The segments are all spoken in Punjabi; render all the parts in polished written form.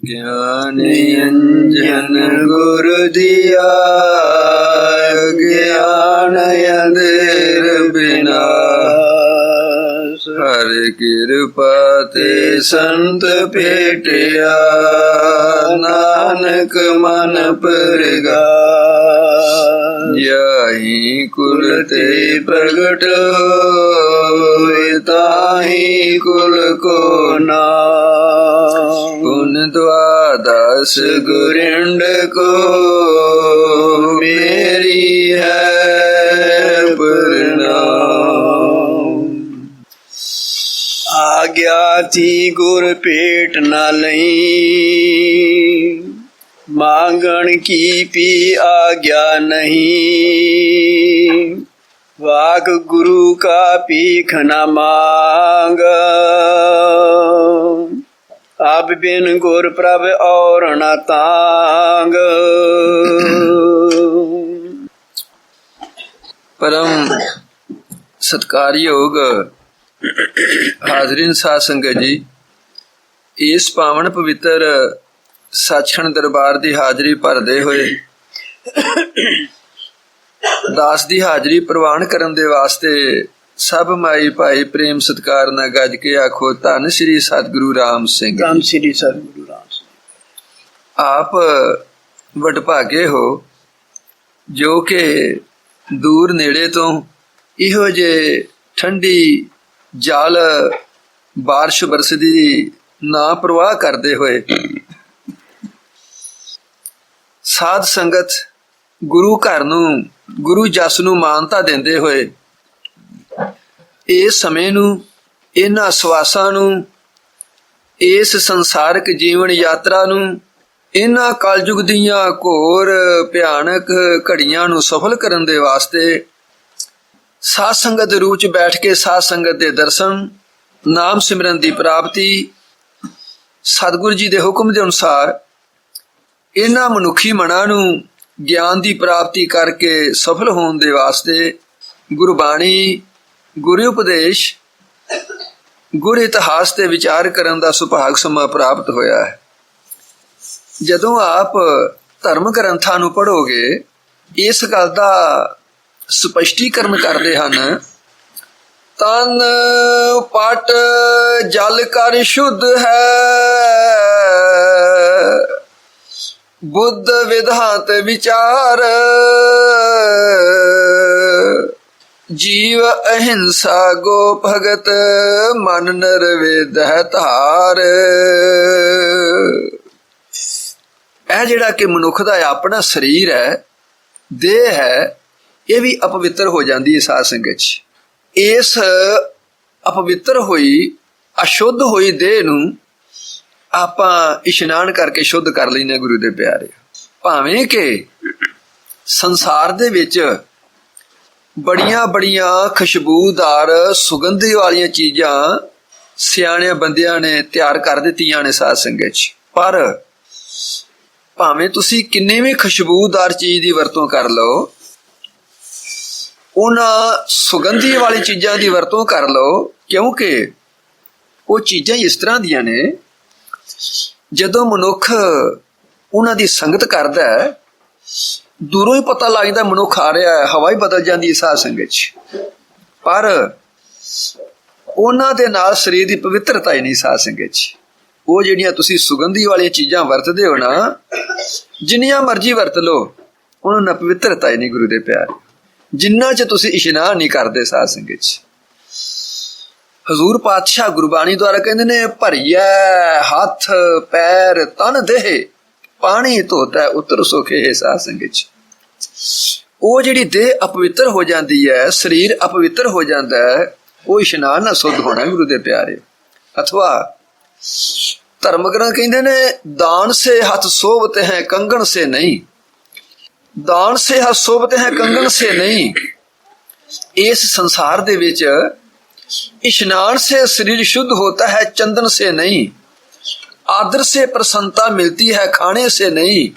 ज्ञान अंजन गुर दिया ज्ञान अंधेर विनाश। हर कृपा ते संत भेटिया नानक मन प्रगास। यही कुल ते प्रगट होए ताहि कुल को नाम। पुन द्वादश गुरिंड को मेरी है प्रणाम। आज्ञा थी गुर पेट न लई मांगण की पी आज्ञा नहीं। वाक गुरु का पीख न मांग अब बिन गुर प्रभ और न तांग। परम सत्कारयोग हाजरीन साध संगत जी, इस पावन पवित्र सचखंड दरबार की हाजरी भरदे होए दास की हाजरी प्रवान करन दे वास्ते सब माई भाई प्रेम सत्कार न गज के आखो धन श्री सतगुरु राम सिंह। धन श्री सतगुरु राम सिंह। आप वडभागे हो जो कि दूर नेड़े तो इहो जे ठंडी जल बारिश बरसदी ना परवाह करते हुए साध संगत गुरु घर नूं गुरु जस नूं मानता देंदे होए इस समय नूं इन्हां सवासां नूं इस संसारिक जीवन यात्रा नूं इन्हां कलयुग दीयां घोर भयानक घड़ियां नूं सफल करन दे वास्ते साध संगत दे रूप च बैठ के साध संगत दे दर्शन नाम सिमरन दी प्राप्ति सतगुरु जी दे हुक्म दे अनुसार इन्हां मनुखी मनां नूं ज्ञान दी प्राप्ति करके सफल होने दे वास्ते गुरबाणी गुरु उपदेश गुर इतिहास ते विचार करन दा सुभाग समा प्राप्त होया है। जदों आप धर्म ग्रंथां नूं पढ़ोगे इस गल दा स्पष्टीकरण करते हैं। तन पट जल कर शुद्ध है बुद्ध विधात विचार जीव अहिंसा गो भगत मन निर्वेद है धार। यह जिहड़ा कि मनुख दा अपना शरीर है देह है ये भी अपवित्र हो जाती है साध संगत च। इस अपवित्र हुई अशुद्ध हुई देह नूं आपां इशनान करके शुद्ध कर लैने गुरु दे प्यारे। भावें कि संसार दे विच बड़ियां बड़ियां खुशबूदार सुगंधी वालियां चीज़ां सियाणे बंदियां ने तैयार कर दित्तियां ने साध संगत च, पर भावें तुसीं किन्नी भी खुशबूदार चीज़ की वरतों कर लो उन्हां सुगंधी वाली चीज़ां की वरतों कर लो क्योंकि वो चीज़ां इस तरह दियां ने जदों मनुख उन्हां दी संगत करदा है दूरों ही पता लगदा मनुख आ रहा है, हवा ही बदल जाती है साध संगत च, पर उन्हां दे नाल शरीर की पवित्रता ही नहीं साध संगत च। वो जिहड़ियां तुसीं सुगंधी वाली चीज़ां वरतदे हो ना जिन्नियां मर्जी वरत लो उन्हां पवित्रता ही नहीं गुरु दे प्यारे। जिन्ना च तुसीं इशनान नहीं करदे साध संगत च। हजूर पातशाह गुरबाणी द्वारा कहते ने भरिया हाथ पैर तन देह पानी धोता उतर सोखे है साध संगत च। वो जिहड़ी देह अपवित्र हो जाती है शरीर अपवित्र हो जाता है वो इशनान ना शुद्ध होना गुरु दे प्यारे। अथवा धर्म ग्रंथ कहते ने दान से हाथ शोभते हैं कंगन से नहीं। दान से हाथ शोभते हैं कंगन से नहीं। इस संसार दे विच इशनान से शरीर शुद्ध होता है चंदन से नहीं। आदर से प्रसन्नता मिलती है खाने से नहीं।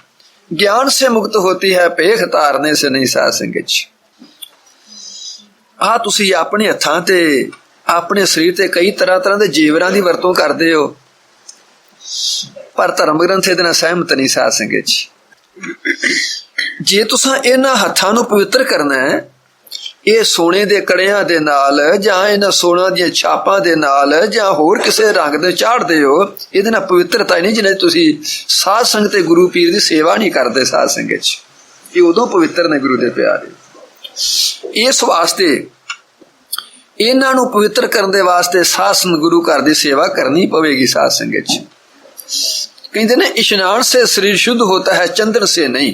ज्ञान से मुक्त होती है पेख तारने से नहीं साध संगत च। आ तुसी अपने हत्थां ते अपने शरीर ते कई तरह तरह के जेवरां दी वरतों करदे हो पर धर्म ग्रंथ इहदे नाल सहमत नहीं साध संगत जी। जे तुसां इन्हां हत्थां नूं पवित्र करना है, ये सोने दे कड़ियां दे नाल जां इन्हां सोना दीयां छापां दे नाल जां होर किसे रंग दे चाढ़दे हो, इहदे नाल पवित्रता नहीं। जिन्हें तुसीं साध संगत ते गुरु पीर दी सेवा नहीं करदे साध संगत च, ये उदों पवित्र ने गुरु दे प्यारे। इस वास्ते इन्हां नूं पवित्र करन दे वास्ते साध संगत गुरु घर दी सेवा करनी पवेगी साध संगत च। कहते ने इशनान से शरीर शुद्ध होता है, चंदन से नहीं।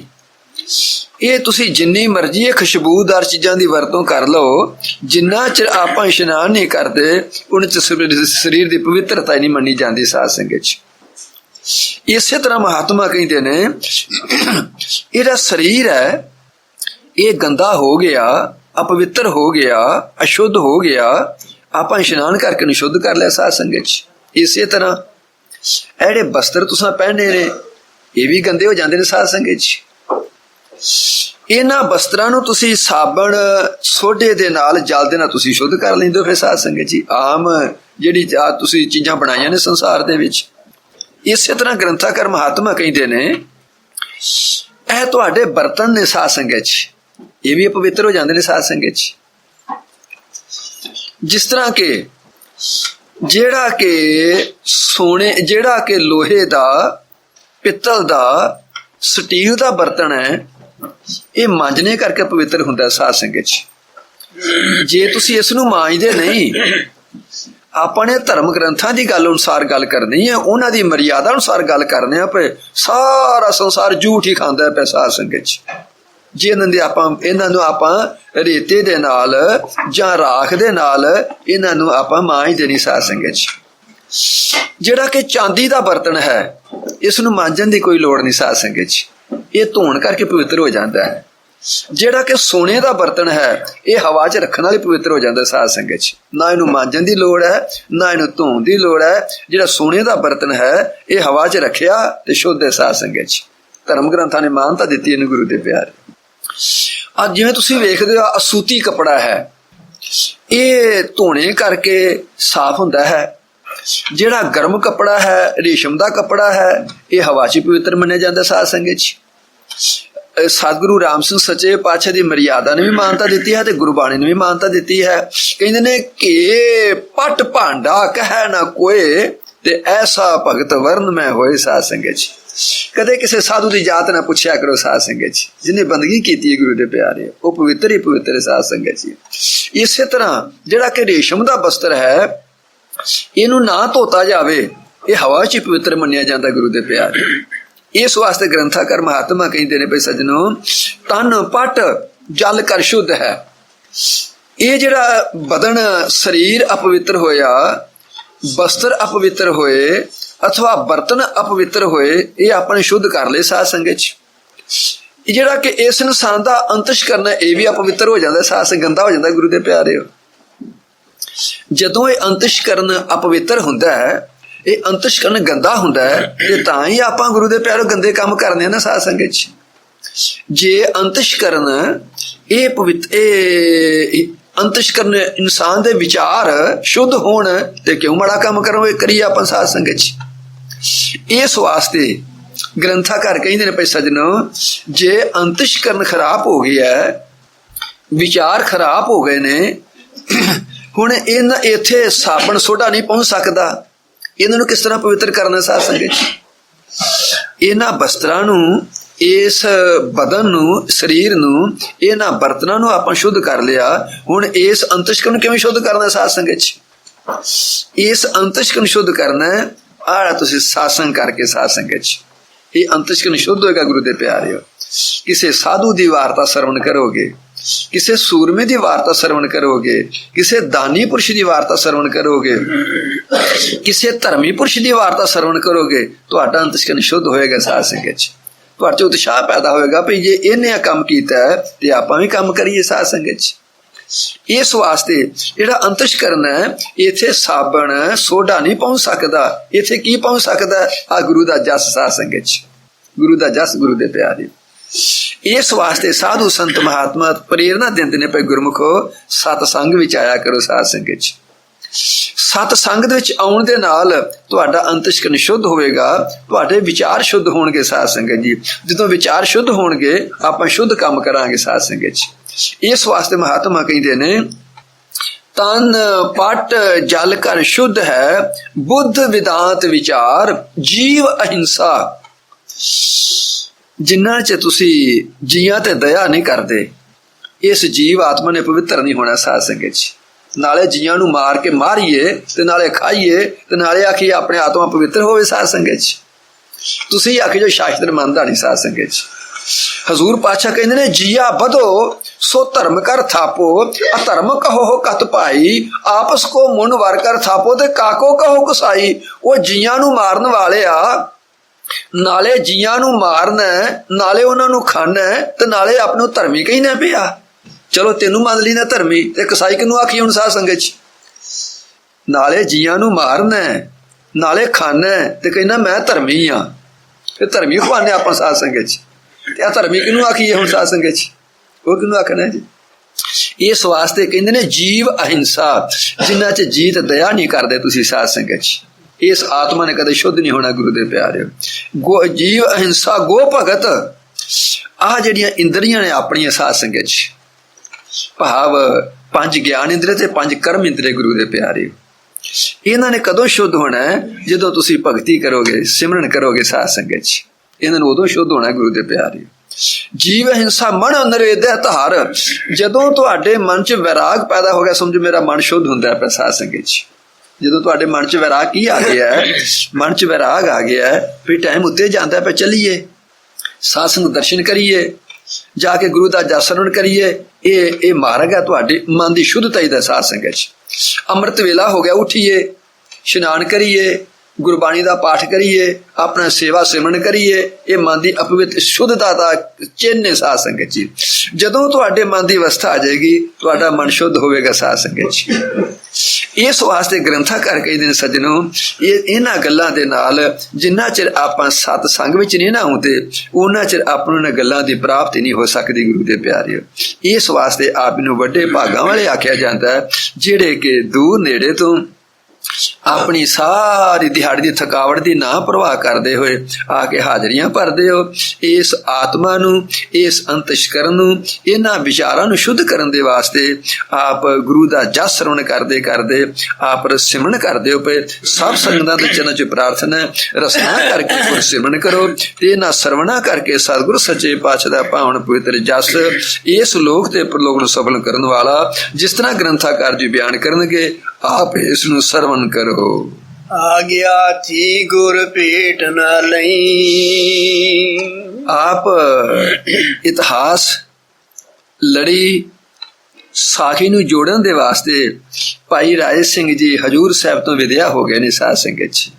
ये तुसी जिन्नी मर्जी है खुशबूदार चीज़ां दी वरतों कर लो, जिन्ना चिर आपां इशनान नहीं करते उन्ने च शरीर दी पवित्रता नहीं मनी जाती साध संगत च। इसे तरह महात्मा कहते ने इहदा शरीर है ये गंदा हो गया, अपवित्र हो गया, अशुद्ध हो गया, आपां इशनान करके नहीं शुद्ध कर लिया साध संगत च। इसे तरह एड़े बस्तर तुसां पहने ने ये भी गंदे हो जाते हैं साध संगत च। इन्हां बस्त्रां नूं तुसीं साबण सोडे दे नाल जल दे नाल तुसीं शुद्ध कर लैंदे हो फिर साध संगत जी। आम जिहड़ी तुसीं चीज़ां बनाईयां ने संसार दे विच, इसे तरह ग्रंथाकार महात्मा कहते ने ਇਹ ਤੁਹਾਡੇ बर्तन ने साध संगत च, ये भी अपवित्र हो जाते हैं साध संगत च। जिस तरह के जेड़ा के सोने जेड़ा के लोहे दा पित्तल दा स्टील दा बर्तन है, ये मांजने करके पवित्र हुंदा साध संगत च। जे तुसीं इस नूं मांजदे नहीं, अपने धर्म ग्रंथां दी गल अनुसार गल करनी है, उन्हां दी मर्यादा अनुसार गल करने आ पे सारा संसार झूठ ही खांदा है साध संगत च। जे इन्हां नूं आपां रेते दे नाल जां राख दे नाल इन्हां नूं आपां मांजदे नहीं साध संगत च। जेड़ा कि चांदी दा बर्तन है, इस नूं मांजण दी कोई लोड़ नहीं साध संगत च, ये धोण करके पवित्र हो जाता है। जेड़ा कि सोने दा बर्तन है, ये हवा च रखण नाल पवित्र हो जाता है साध संगत च। ना इनू मांजण दी लोड़ है, ना इनू धोण दी लोड़ है। जेड़ा सोने दा बर्तन है, ये हवा च रखिया ते शुद्ध है साध संगत च। धर्म ग्रंथां ने मानता दित्ती इहनूं गुरु दे प्यारे। अज जिवें तुसीं वेखदे हो सूती कपड़ा है, ये धोने करके साफ हुंदा है। जेड़ा गर्म कपड़ा है, रेशम दा कपड़ा है, ये हवा च पवित्र मन्निया जांदा साध संगत च। सतगुरु राम सिंह सच्चे पातशाह दी मर्यादा ने भी मानता दी है, गुरबाणी ने भी मानता दी है। कहते ने कि पट भांडा कह ना कोई ते ऐसा भगत वर्ण में होए साध संगत च। कदे किसी साधु की जात ना पूछया करो साध संगत च। जिन्हें बंदगी की गुरु दे प्यारे, वो पवित्र ही पवित्र साध संगत च। इसे तरह जेड़ा कि रेशम दा बस्तर है, इनू ना धोता जावे, ये हवा च पवित्र मन्निया जाता गुरु दे प्यारे। इस वास्ते ग्रंथाकार महात्मा कहते हैं भाई सजनों, तन पट जल कर शुद्ध है। ये जेड़ा बदन शरीर अपवित्र होया, बस्तर अपवित्र होए अथवा बर्तन अपवित्र होए, ये अपने शुद्ध कर ले साध संगत च। जेड़ा कि इस इंसान का अंतश करना, ये भी अपवित्र हो जाता, साध संगत गंदा हो जाता गुरु दे प्यारे। जदों ये अंतश करन अपवित्र हुंदा है, ये अंतशकरण गंदा हुंदा है, ते तां ही आपां गुरु दे प्यारे गंदे काम करने ना साध संगत च। जे अंतशकरण ये पवित्र अंतशकरण इंसान दे विचार शुद्ध होण ते क्यों माड़ा काम करिए आपां साध संगत च। इस वास्ते ग्रंथाकार कहंदे ने भाई सजनों, जे अंतशकरण खराब हो गया है, विचार खराब हो गए ने, हुण इत्थे साबण सोडा नहीं पहुंच सकदा, इन्होंने किस तरह पवित्र करना साध संगत। इन्हां बस्त्रां नूं, इस बदन नूं, शरीर नूं, इन्हां बर्तनां नूं आपां शुद्ध कर लिया। हुण इस अंतशकरण किवें शुद्ध करना साध संगत। इस अंतशकरण शुद्ध करना आड़ा तुसीं सासंग करके साध संगत। ये अंतशकरण शुद्ध होएगा गुरु दे प्यारे। किसी साधु दी वार्ता श्रवण करोगे, किसी सूरमे दी वार्ता श्रवण करोगे, किसी दानी पुरुष दी वार्ता श्रवण करोगे, किसी धर्मी पुरुष दी वार्ता श्रवण करोगे, तो अंतशकरण शुद्ध होएगा साध संगत। तो उत्साह पैदा होएगा भी जे इन्हें काम किया है तो आपां भी काम करिए साध संगत। इस वास्ते जिहड़ा अंतशकरण है, इत्थे साबण सोडा नहीं पहुंच सकता। इत्थे की पहुंच सकता? आ गुरु दा जस साध संगत, गुरु दा जस गुरु दे प्यारे। इस वास्ते साधु संत महात्मा प्रेरणा देंदे ने भाई गुरमुखो सतसंग विच आया करो साध संगत। ਸਤ ਸੰਗ ਦੇ ਵਿੱਚ ਆਉਣ ਦੇ ਨਾਲ ਤੁਹਾਡਾ ਅੰਤਸ਼ਕਰਨ ਸ਼ੁੱਧ ਹੋਵੇਗਾ, ਤੁਹਾਡੇ ਵਿਚਾਰ ਸ਼ੁੱਧ ਹੋਣਗੇ ਸਾਧ ਸੰਗਤ ਜੀ। ਜਦੋਂ ਵਿਚਾਰ ਸ਼ੁੱਧ ਹੋਣਗੇ ਆਪਾਂ ਸ਼ੁੱਧ ਕੰਮ ਕਰਾਂਗੇ ਸਾਧ ਸੰਗਤ ਜੀ। ਇਸ ਵਾਸਤੇ ਮਹਾਤਮਾ ਕਹਿੰਦੇ ਨੇ ਤਨ ਪਟ ਜਲ ਕਰ ਸ਼ੁੱਧ ਹੈ, ਬੁੱਧ ਵਿਦਾਂਤ ਵਿਚਾਰ ਜੀਵ ਅਹਿੰਸਾ। ਜਿੰਨਾ ਚ ਤੁਸੀਂ ਜੀਆਂ ਤੇ ਦਇਆ ਨਹੀਂ ਕਰਦੇ, ਇਸ ਜੀਵ ਆਤਮਾ ਨੇ ਪਵਿੱਤਰ ਨਹੀਂ ਹੋਣਾ ਸਾਧ ਸੰਗਤ ਜੀ। ਨਾਲੇ ਜੀਆਂ ਨੂੰ ਮਾਰ ਕੇ ਮਾਰੀਏ ਤੇ ਨਾਲੇ ਖਾਈਏ ਤੇ ਨਾਲੇ ਆਖੀਏ ਆਪਣੇ ਆਤਮਾ ਪਵਿੱਤਰ ਹੋਵੇ ਸਾਧ ਸੰਗਤ ਜੀ। ਤੁਸੀਂ ਆਖੀ ਜੋ ਸ਼ਾਸਤਰ ਮੰਨਦਾ ਨਹੀਂ ਸਾਧ ਸੰਗਤ ਜੀ। ਹਜ਼ੂਰ ਪਾਤਸ਼ਾਹ ਕਹਿੰਦੇ ਨੇ ਜੀਆ ਵਧੋ ਸੋ ਧਰਮ ਕਰ ਥਾਪੋ, ਅਧਰਮ ਕਹੋ ਕਤ ਭਾਈ, ਆਪਸ ਕੋ ਮੁਨ ਵਰ ਕਰ ਥਾਪੋ ਤੇ ਕਾਕੋ ਕਹੋ ਕਸਾਈ। ਉਹ ਜੀਆਂ ਨੂੰ ਮਾਰਨ ਵਾਲੇ ਆ, ਨਾਲੇ ਜੀਆਂ ਨੂੰ ਮਾਰਨਾ ਨਾਲੇ ਉਹਨਾਂ ਨੂੰ ਖਾਣਾ ਤੇ ਨਾਲੇ ਆਪ ਨੂੰ ਧਰਮੀ ਕਹਿਣਾ ਪਿਆ। ਚਲੋ ਤੈਨੂੰ ਮੰਨ ਲਈ ਨਾ ਧਰਮੀ, ਤੇ ਕਸਾਈ ਕਿਹਨੂੰ ਆਖੀ ਹੁਣ ਸਾਧ ਸੰਗਤ ਚ? ਨਾਲੇ ਜੀਆਂ ਨੂੰ ਮਾਰਨਾ ਨਾਲੇ ਖਾਣਾ ਤੇ ਕਹਿੰਦਾ ਮੈਂ ਧਰਮੀ ਆ, ਤੇ ਧਰਮੀ ਖਵਾਨੇ ਆਪਾਂ ਸਾਧ ਸੰਗਤ ਚ। ਤੇ ਆ ਧਰਮੀ ਕਿਹਨੂੰ ਆਖੀਏ ਹੁਣ ਸਾਧ ਸੰਗਤ ਚ? ਉਹ ਕਿਹਨੂੰ ਆਖਣਾ ਜੀ? ਇਸ ਵਾਸਤੇ ਕਹਿੰਦੇ ਨੇ ਜੀਵ ਅਹਿੰਸਾ। ਜਿੰਨਾ ਚ ਜੀਤ ਦਇਆ ਨਹੀਂ ਕਰਦੇ ਤੁਸੀਂ ਸਾਧ ਸੰਗਤ ਚ, ਇਸ ਆਤਮਾ ਨੇ ਕਦੇ ਸ਼ੁੱਧ ਨਹੀਂ ਹੋਣਾ ਗੁਰੂ ਦੇ ਪਿਆਰਿਓ। ਜੀਵ ਅਹਿੰਸਾ ਗੋ ਭਗਤ। ਆਹ ਜਿਹੜੀਆਂ ਇੰਦਰੀਆਂ ਨੇ ਆਪਣੀਆਂ ਸਾਧ ਸੰਗਤ ਚ, ਭਾਵ 5 ਗਿਆਨ ਇੰਦਰੀ ਤੇ 5 ਕਰਮ ਇੰਦਰੀ ਗੁਰੂ ਦੇ ਪਿਆਰਿਓ, ਇਹਨਾਂ ਨੇ ਕਦੋਂ ਸ਼ੁੱਧ ਹੋਣਾ? ਜਦੋਂ ਤੁਸੀਂ ਭਗਤੀ ਕਰੋਗੇ, ਸਿਮਰਨ ਕਰੋਗੇ ਸਾਧ ਸੰਗਤ ਚ, ਇਹਨਾਂ ਨੂੰ ਉਦੋਂ ਸ਼ੁੱਧ ਹੋਣਾ ਗੁਰੂ ਦੇ ਪਿਆਰਿਓ। ਜੀਵ ਅਹਿੰਸਾ ਮਨ ਨਰੇਦੈ ਧਾਰ। ਜਦੋਂ ਤੁਹਾਡੇ ਮਨ ਚ ਵੈਰਾਗ ਪੈਦਾ ਹੋ ਗਿਆ, ਸਮਝੋ ਮੇਰਾ ਮਨ ਸ਼ੁੱਧ ਹੁੰਦਾ ਪਿਆ ਸਾਧ ਸੰਗਤ ਚ। ਜਦੋਂ ਤੁਹਾਡੇ ਮਨ ਚ ਵੈਰਾਗ ਕੀ ਆ ਗਿਆ? ਮਨ ਚ ਵੈਰਾਗ ਆ ਗਿਆ, ਫਿਰ ਟਾਈਮ ਉੱਤੇ ਜਾਂਦਾ ਪਿਆ, ਚੱਲੀਏ ਸਾਧ ਸੰਗਤ ਦਰਸ਼ਨ ਕਰੀਏ, ਜਾ ਕੇ ਗੁਰੂ ਦਾ ਜਸਰਣ ਕਰੀਏ। ਇਹ ਮਾਰਗ ਹੈ ਤੁਹਾਡੇ ਮਨ ਦੀ ਸ਼ੁੱਧਤਾ ਦਾ ਸਾਧ ਸੰਗਤ ਚ। ਅੰਮ੍ਰਿਤ ਵੇਲਾ ਹੋ ਗਿਆ, ਉੱਠੀਏ, ਇਸ਼ਨਾਨ ਕਰੀਏ, ਗੁਰਬਾਣੀ ਦਾ ਪਾਠ ਕਰੀਏ, ਆਪਣਾ ਸੇਵਾ ਸਿਮਰਨ ਕਰੀਏ। ਇਹ ਮਨ ਦੀ ਅਪਵਿੱਤ ਸ਼ੁੱਧਤਾ ਦਾ ਚਿੰਨ੍ਹ ਸਾਧ ਸੰਗਤ ਜੀ। ਜਦੋਂ ਤੁਹਾਡੇ ਮਨ ਦੀ ਅਵਸਥਾ ਆ ਜਾਏਗੀ, ਤੁਹਾਡਾ ਮਨ ਸ਼ੁੱਧ ਹੋਵੇਗਾ ਸਾਧ ਸੰਗਤ ਜੀ। ਇਸ ਵਾਸਤੇ ਗ੍ਰੰਥਾਂ ਕਰਕੇ ਦਿਨ ਸੱਜਣੋ, ਇਹਨਾਂ ਗੱਲਾਂ ਦੇ ਨਾਲ ਜਿੰਨਾ ਚਿਰ ਆਪਾਂ ਸਤ ਸੰਗ ਵਿੱਚ ਨਹੀਂ ਨਾ ਹੁੰਦੇ, ਉਹਨਾਂ ਚਿਰ ਆਪਾਂ ਨੂੰ ਇਹਨਾਂ ਗੱਲਾਂ ਦੀ ਪ੍ਰਾਪਤੀ ਨਹੀਂ ਹੋ ਸਕਦੀ ਗੁਰੂ ਦੇ ਪਿਆਰਿਓ। ਇਸ ਵਾਸਤੇ ਆਪ ਨੂੰ ਵੱਡੇ ਭਾਗਾਂ ਵਾਲੇ ਆਖਿਆ ਜਾਂਦਾ ਹੈ, ਜਿਹੜੇ ਕਿ ਦੂਰ ਨੇੜੇ ਤੋਂ ਆਪਣੀ ਸਾਰੀ ਦਿਹਾੜੀ ਦੀ ਥਕਾਵਟ ਦੀ ਨਾ ਪ੍ਰਵਾਹ ਕਰਦੇ ਹੋਏ ਆ ਕੇ ਹਾਜ਼ਰੀਆਂ ਭਰਦੇ ਹੋ। ਇਸ ਆਤਮਾ ਨੂੰ, ਇਸ ਅੰਤਸ਼ਕਰਨ ਨੂੰ, ਇਹਨਾਂ ਵਿਚਾਰਾਂ ਨੂੰ ਸ਼ੁੱਧ ਕਰਨ ਦੇ ਵਾਸਤੇ ਆਪ ਗੁਰੂ ਦਾ ਜਸ ਸਰਵਣ ਕਰਦੇ ਕਰਦੇ ਆਪ ਸਿਮਰਨ ਕਰਦੇ ਹੋ ਪਏ। ਸਭ ਸੰਗਤਾਂ ਦੇ ਚਰਨਾਂ 'ਚ ਪ੍ਰਾਰਥਨਾ, ਰਸਨਾ ਕਰਕੇ ਗੁਰ ਸਿਮਰਨ ਕਰੋ ਤੇ ਇਹਨਾਂ ਸਰਵਣਾ ਕਰਕੇ ਸਤਿਗੁਰੂ ਸੱਚੇ ਪਾਤਸ਼ਾਹ ਦਾ ਪਾਵਨ ਪਵਿੱਤਰ ਜਸ ਇਸ ਲੋਕ ਤੇ ਪ੍ਰਲੋਕ ਨੂੰ ਸਫਲ ਕਰਨ ਵਾਲਾ, ਜਿਸ ਤਰ੍ਹਾਂ ਗ੍ਰੰਥਾਕਾਰ ਜੀ ਬਿਆਨ ਕਰਨਗੇ, ਆਪ ਇਸ ਨੂੰ ਸਰਵਣ ਕਰੋ। ਆਗਿਆ ਥੀ ਗੁਰ ਭੇਟ ਨ ਲਈ। ਆਪ ਇਤਿਹਾਸ ਲੜੀ ਸਾਖੀ ਨੂੰ ਜੋੜਨ ਦੇ ਵਾਸਤੇ ਭਾਈ ਰਾਏ ਸਿੰਘ ਜੀ ਹਜੂਰ ਸਾਹਿਬ ਤੋਂ ਵਿਦਿਆ ਹੋ ਗਏ ਨੇ ਸਾਧ ਸੰਗਤ ਜੀ।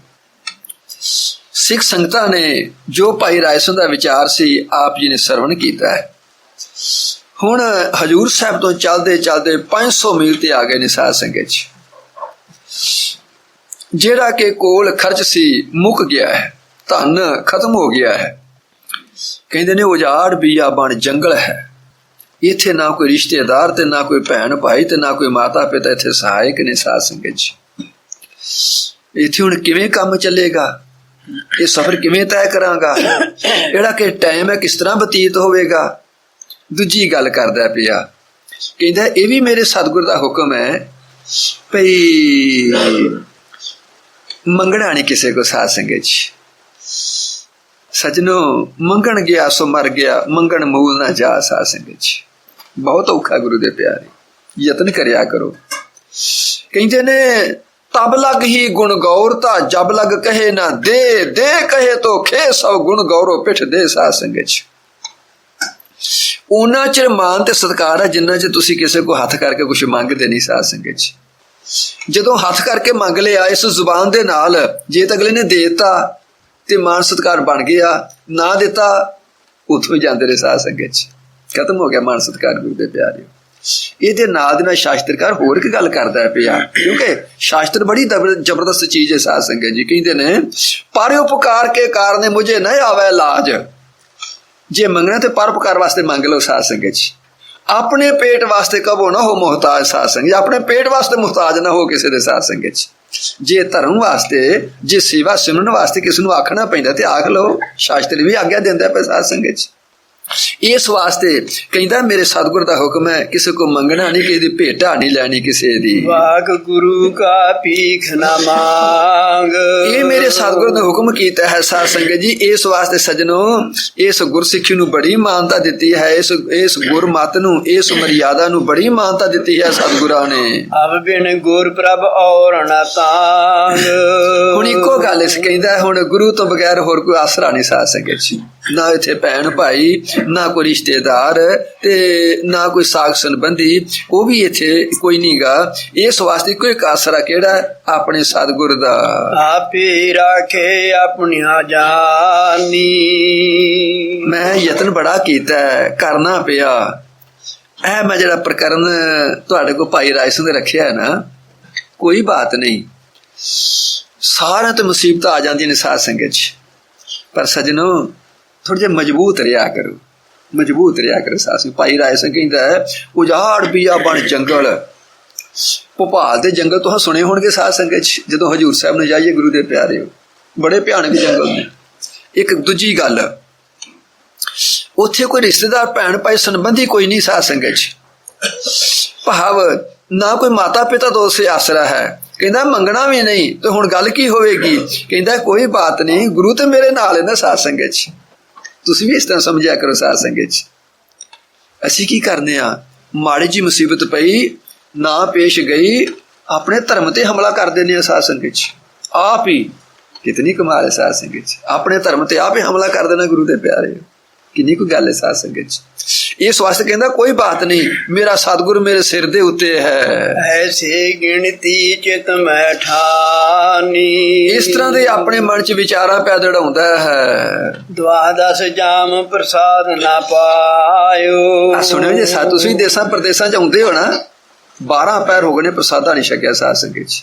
ਸਿੱਖ ਸੰਗਤਾਂ ਨੇ ਜੋ ਭਾਈ ਰਾਏ ਸਿੰਘ ਦਾ ਵਿਚਾਰ ਸੀ, ਆਪ ਜੀ ਨੇ ਸਰਵਣ ਕੀਤਾ ਹੈ। ਹੁਣ ਹਜੂਰ ਸਾਹਿਬ ਤੋਂ ਚੱਲਦੇ ਚੱਲਦੇ 500 ਮੀਲ ਤੇ ਆ ਗਏ ਨੇ ਸਾਧ ਸੰਗਤ ਜੀ। ਜਿਹੜਾ ਕਿ ਕੋਲ ਖਰਚ ਸੀ ਮੁੱਕ ਗਿਆ ਹੈ, ਧਨ ਖਤਮ ਹੋ ਗਿਆ ਹੈ। ਕਹਿੰਦੇ ਨੇ ਉਜਾੜ ਬੀਆਬਾਨ ਜੰਗਲ ਹੈ, ਇੱਥੇ ਨਾ ਕੋਈ ਰਿਸ਼ਤੇਦਾਰ ਤੇ ਨਾ ਕੋਈ ਭੈਣ ਭਾਈ ਤੇ ਨਾ ਕੋਈ ਮਾਤਾ ਪਿਤਾ ਇੱਥੇ ਸਹਾਇਕ ਨੇ ਸਾਧ ਸੰਗਤ ਜੀ। ਇੱਥੇ ਹੁਣ ਕਿਵੇਂ ਕੰਮ ਚੱਲੇਗਾ? ਇਹ ਸਫ਼ਰ ਕਿਵੇਂ ਤੈਅ ਕਰਾਂਗਾ? ਜਿਹੜਾ ਕਿ ਟਾਈਮ ਹੈ ਕਿਸ ਤਰ੍ਹਾਂ ਬਤੀਤ ਹੋਵੇਗਾ? ਦੂਜੀ ਗੱਲ ਕਰਦਾ ਪਿਆ, ਕਹਿੰਦਾ ਇਹ ਵੀ ਮੇਰੇ ਸਤਿਗੁਰ ਦਾ ਹੁਕਮ ਹੈ ਭਈ ਮੰਗਣਾ ਨਹੀਂ ਕਿਸੇ ਕੋ ਸਾਧ ਸੰਗਤ ਜੀ। ਸਜਣੋ, ਮੰਗਣ ਗਿਆ ਸੋ ਮਰ ਗਿਆ, ਮੰਗਣ ਮੂਲ ਨਾ ਜਾ ਸਾਧ ਸੰਗਤ ਜੀ। ਬਹੁਤ ਔਖਾ ਗੁਰੂ ਦੇ ਪਿਆਰੇ, ਯਤਨ ਕਰਿਆ ਕਰੋ। ਕਹਿੰਦੇ ਨੇ ਤਬ ਲਗ ਹੀ ਗੁਣ ਗੌਰਤਾ, ਜਬ ਲਗ ਕਹੇ ਨਾ ਦੇ, ਦੇ ਕਹੇ ਤੋ ਖੇ ਸਭ ਗੁਣ ਗੌਰੋ ਪਿੱਠ ਦੇ ਸਾਧ ਸੰਗਤ ਜੀ। ਉਹਨਾਂ ਚਿਰ ਮਾਨ ਤੇ ਸਤਿਕਾਰ ਹੈ ਜਿੰਨਾ ਚਿਰ ਤੁਸੀਂ ਕਿਸੇ ਕੋ ਹੱਥ ਕਰਕੇ ਕੁਛ ਮੰਗਦੇ ਨਹੀਂ ਸਾਧ ਸੰਗਤ ਜੀ। ਜਦੋਂ ਹੱਥ ਕਰਕੇ ਮੰਗ ਲਿਆ ਇਸ ਜ਼ੁਬਾਨ ਦੇ ਨਾਲ, ਜੇ ਤਾਂ ਅਗਲੇ ਨੇ ਦੇ ਦਿੱਤਾ ਤੇ ਮਾਨ ਸਤਿਕਾਰ ਬਣ ਗਿਆ, ਨਾ ਦਿੱਤਾ ਉੱਥੋਂ ਜਾਂਦੇ ਰਹੇ ਸਾਧ ਸੰਗਤ ਜੀ। ਖਤਮ ਹੋ ਗਿਆ ਮਾਨ ਸਤਿਕਾਰ ਗੁਰੂ ਦੇ ਪਿਆਰਿਓ। ਇਹਦੇ ਨਾਲ ਦੇ ਨਾਲ ਸ਼ਾਸਤਰਕਾਰ ਹੋਰ ਇੱਕ ਗੱਲ ਕਰਦਾ ਪਿਆ, ਕਿਉਂਕਿ ਸ਼ਾਸਤਰ ਬੜੀ ਜ਼ਬਰਦਸਤ ਚੀਜ਼ ਹੈ ਸਾਧ ਸੰਗਤ ਜੀ। ਕਹਿੰਦੇ ਨੇ ਪਰ ਉਪਕਾਰ ਕੇ ਕਾਰਨ ਮੁਝੇ ਨਹੀਂ ਆਵੇ ਲਾਜ। ਜੇ ਮੰਗਣਾ ਤੇ ਪਰਉਪਕਾਰ ਵਾਸਤੇ ਮੰਗ ਲਓ ਸਾਧ ਸੰਗਤ ਜੀ। ਆਪਣੇ ਪੇਟ ਵਾਸਤੇ ਕਬੋ ਨਾ ਹੋ ਮੁਹਤਾਜ ਸਾਧ ਸੰਗਤ। ਆਪਣੇ ਪੇਟ ਵਾਸਤੇ ਮੁਹਤਾਜ ਨਾ ਹੋ ਕਿਸੇ ਦੇ ਸਾਧ ਸੰਗਤ ਚ। ਜੇ ਧਰਮ ਵਾਸਤੇ, ਜੇ ਸੇਵਾ ਸਿਮਰਨ ਵਾਸਤੇ ਕਿਸੇ ਨੂੰ ਆਖਣਾ ਪੈਂਦਾ ਤੇ ਆਖ ਲਓ, ਸ਼ਾਸਤਰ ਵੀ ਆਗਿਆ ਦਿੰਦਾ ਪਿਆ ਸਾਧ ਸੰਗਤ ਚ। ਇਸ ਵਾਸਤੇ ਕਹਿੰਦਾ ਮੇਰੇ ਸਤਿਗੁਰ ਦਾ ਹੁਕਮ ਹੈ, ਕਿਸੇ ਕੋ ਮੰਗਣਾ ਨਹੀਂ, ਕਿਸੇ ਦੀ ਭੇਟਾ ਨਹੀਂ ਲੈਣੀ ਕਿਸੇ ਦੀ। ਵਾਕ ਗੁਰੂ ਕਾ ਪੀਖ ਨਾ ਮੰਗ। ਇਹ ਮੇਰੇ ਸਤਿਗੁਰ ਨੇ ਹੁਕਮ ਕੀਤਾ ਹੈ ਸਾਧ ਸੰਗਤ ਜੀ। ਇਸ ਵਾਸਤੇ ਸਜਣੋ, ਇਸ ਗੁਰਸਿੱਖੀ ਨੂੰ ਬੜੀ ਮਾਨਤਾ ਦਿੱਤੀ ਹੈ, ਇਸ ਗੁਰਮਤ ਨੂੰ, ਇਸ ਮਰਿਆਦਾ ਨੂੰ ਬੜੀ ਮਾਨਤਾ ਦਿੱਤੀ ਹੈ ਸਤਿਗੁਰਾਂ ਨੇ। ਅਬ ਬਿਨ ਗੁਰ ਪ੍ਰਭ ਔਰ ਨਾ ਤਾਂਗ। ਹੁਣ ਇੱਕੋ ਗੱਲ ਕਹਿੰਦਾ, ਹੁਣ ਗੁਰੂ ਤੋਂ ਬਗੈਰ ਹੋਰ ਕੋਈ ਆਸਰਾ ਨਹੀਂ ਸਾਧ ਸੰਗਤ ਜੀ। ਨਾ ਇੱਥੇ ਭੈਣ ਭਾਈ, ਨਾ ਕੋਈ ਰਿਸ਼ਤੇਦਾਰ ਤੇ ਨਾ ਕੋਈ ਸਾਖ ਸੰਬੰਧੀ, ਉਹ ਵੀ ਇੱਥੇ ਕੋਈ ਨਹੀਂਗਾ। ਇਸ ਵਾਸਤੇ ਕੋਈ ਆਸਰਾ ਕਿਹੜਾ? ਆਪਣੇ ਸਤਿਗੁਰ ਦਾ। ਆਪੇ ਰਾਖੇ ਆਪਣੀਆਂ ਜਾਨੀ। ਮੈਂ ਯਤਨ ਬੜਾ ਕੀਤਾ, ਕਰਨਾ ਪਿਆ। ਇਹ ਮੈਂ ਜਿਹੜਾ ਪ੍ਰਕਰਨ ਤੁਹਾਡੇ ਕੋਲ ਭਾਈ ਰਾਏ ਸਿੰਘ ਨੇ ਰੱਖਿਆ ਹੈ ਨਾ, ਕੋਈ ਬਾਤ ਨਹੀਂ, ਸਾਰਿਆਂ ਤੇ ਮੁਸੀਬਤਾਂ ਆ ਜਾਂਦੀਆਂ ਨੇ ਸਾਧ ਸੰਗਤ 'ਚ, ਪਰ ਸਜਣੋ ਥੋੜੇ ਜਿਹਾ ਮਜ਼ਬੂਤ ਰਿਹਾ ਕਰੋ, ਮਜ਼ਬੂਤ ਰਿਹਾ ਕਰੋ ਸਾਧ ਸੰਗਤ। ਭਾਈ ਰਾਏ ਸਿੰਘ ਕਹਿੰਦਾ ਉਜਾੜ ਪਿਆ ਬਣ ਜੰਗਲ। ਭੋਪਾਲ ਦੇ ਜੰਗਲ ਤੁਸੀਂ ਸੁਣੇ ਹੋਣਗੇ ਸਾਧ ਸੰਗਤ 'ਚ, ਜਦੋਂ ਹਜ਼ੂਰ ਸਾਹਿਬ ਨੂੰ ਜਾਈਏ ਗੁਰੂ ਦੇ ਪਿਆਰਿਓ, ਬੜੇ ਭਿਆਨਕ ਜੰਗਲ ਨੇ। ਇੱਕ ਦੂਜੀ ਗੱਲ, ਉੱਥੇ ਕੋਈ ਰਿਸ਼ਤੇਦਾਰ ਭੈਣ ਭਾਈ ਸੰਬੰਧੀ ਕੋਈ ਨਹੀਂ ਸਾਧ ਸੰਗਤ 'ਚ। ਭਾਵ ਨਾ ਕੋਈ ਮਾਤਾ ਪਿਤਾ ਤੋਂ ਉਸੇ ਆਸਰਾ ਹੈ। ਕਹਿੰਦਾ ਮੰਗਣਾ ਵੀ ਨਹੀਂ ਤੇ ਹੁਣ ਗੱਲ ਕੀ ਹੋਵੇਗੀ? ਕਹਿੰਦਾ ਕੋਈ ਬਾਤ ਨਹੀਂ, ਗੁਰੂ ਤੇ ਮੇਰੇ ਨਾਲ ਹੈ ਨਾ ਸਾਧ ਸੰਗਤ 'ਚ। ਤੁਸੀਂ ਵੀ ਇਸ ਤਰ੍ਹਾਂ ਸਮਝਿਆ ਕਰੋ ਸਾਧ ਸੰਗਤ 'ਚ। ਅਸੀਂ ਕੀ ਕਰਨੇ ਆ, ਮਾੜੀ ਜੀ ਮੁਸੀਬਤ ਪਈ ਨਾ ਪੇਸ਼ ਗਈ, ਆਪਣੇ ਧਰਮ ਤੇ ਹਮਲਾ ਕਰ ਦਿੰਦੇ ਆ ਸਾਧ ਸੰਗਤ 'ਚ। ਆਪ ਹੀ ਕਿਤਨੀ ਕਮਾਲ ਹੈ ਸਾਧ ਸੰਗਤ 'ਚ, ਆਪਣੇ ਧਰਮ ਤੇ ਆਪ ਹੀ ਹਮਲਾ ਕਰ ਦੇਣਾ ਗੁਰੂ ਦੇ ਪਿਆਰੇ। ਕਿੰਨੀ ਕੋਈ ਗੱਲ ਹੈ ਸਾਧ ਸੰਗਤ 'ਚ। ਇਸ ਵਾਸਤੇ ਕਹਿੰਦਾ ਕੋਈ ਬਾਤ ਨਹੀਂ, ਮੇਰਾ ਸਤਿਗੁਰ ਮੇਰੇ ਸਿਰ ਦੇ ਉੱਤੇ ਹੈ। ਐਸੇ ਗਿਣਤੀ ਚਿਤ ਮੈਂ ਠਾਨੀ। ਇਸ ਤਰ੍ਹਾਂ ਦੇ ਆਪਣੇ ਮਨ 'ਚ ਵਿਚਾਰਾਂ ਪੈ ਦੜਾਉਂਦਾ ਹੈ। ਦਵਾਦਸ ਜਾਮ ਪ੍ਰਸਾਦ ਨਾ ਪਾਇਓ। ਸੁਣਿਓ ਜੇ ਤੁਸੀਂ ਦੇਸਾਂ ਪ੍ਰਦੇਸਾਂ 'ਚ ਆਉਂਦੇ ਹੋ ਨਾ, 12 ਪਹਿਰ ਹੋ ਗਏ ਨੇ ਪ੍ਰਸਾਦਾ ਨਹੀਂ ਛਕਿਆ ਸਾਧ ਸੰਗਤ 'ਚ।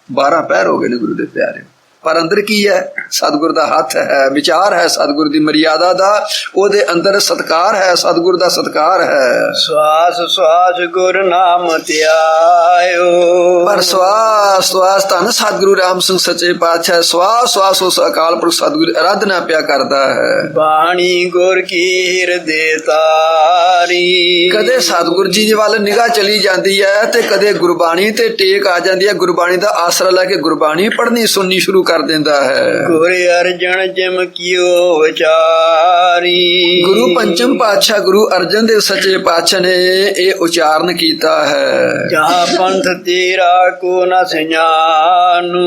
12 ਪਹਿਰ ਹੋ ਗਏ ਨੇ ਗੁਰੂ ਦੇ ਪਿਆਰੇ, ਪਰ ਅੰਦਰ ਕੀ ਹੈ? ਸਤਿਗੁਰ ਦਾ ਹੱਥ ਹੈ, ਵਿਚਾਰ ਹੈ ਸਤਿਗੁਰ ਦੀ ਮਰਿਆਦਾ ਦਾ, ਉਹਦੇ ਅੰਦਰ ਸਤਕਾਰ ਹੈ, ਸਤਿਗੁਰ ਦਾ ਸਤਕਾਰ ਹੈ। ਸਵਾਸ ਸਵਾਸ ਗੁਰ ਨਾਮ ਧਿਆਇਓ। ਪਰ ਸਵਾਸ ਸਵਾਸ ਧੰਨ ਸਤਿਗੁਰੂ ਰਾਮ ਸਿੰਘ ਸੱਚੇ ਪਾਤਸ਼ਾਹ, ਸਵਾਸ ਸਵਾਸ ਉਸ ਅਕਾਲ ਪੁਰਖ ਸਤਿਗੁਰ ਅਰਾਧਨਾ ਪਿਆ ਕਰਦਾ ਹੈ। ਬਾਣੀ ਗੁਰ ਕੀ ਹਿਰਦੇ ਤਾਰੀ। ਕਦੇ ਸਤਿਗੁਰ ਜੀ ਵੱਲ ਨਿਗਾਹ ਚਲੀ ਜਾਂਦੀ ਹੈ ਤੇ ਕਦੇ ਗੁਰਬਾਣੀ ਤੇ ਟੇਕ ਆ ਜਾਂਦੀ ਹੈ। ਗੁਰਬਾਣੀ ਦਾ ਆਸਰਾ ਲੈ ਕੇ ਗੁਰਬਾਣੀ ਪੜ੍ਹਨੀ ਸੁਣਨੀ ਸ਼ੁਰੂ ਕਰ ਦਿੰਦਾ ਹੈ। ਗੁਰ ਅਰਜਨ ਜਿਮ ਕੀਓ ਵਿਚਾਰੀ। ਗੁਰੂ ਪੰਚਮ ਪਾਤਸ਼ਾਹ ਗੁਰੂ ਅਰਜਨ ਦੇਵ ਸੱਚੇ ਪਾਤਸ਼ਾਹ ਨੇ ਇਹ ਉਚਾਰਨ ਕੀਤਾ ਹੈ, ਜਹਾਂ ਪੰਥ ਤੇਰਾ ਕੋ ਨ ਸਿਆਨੂ।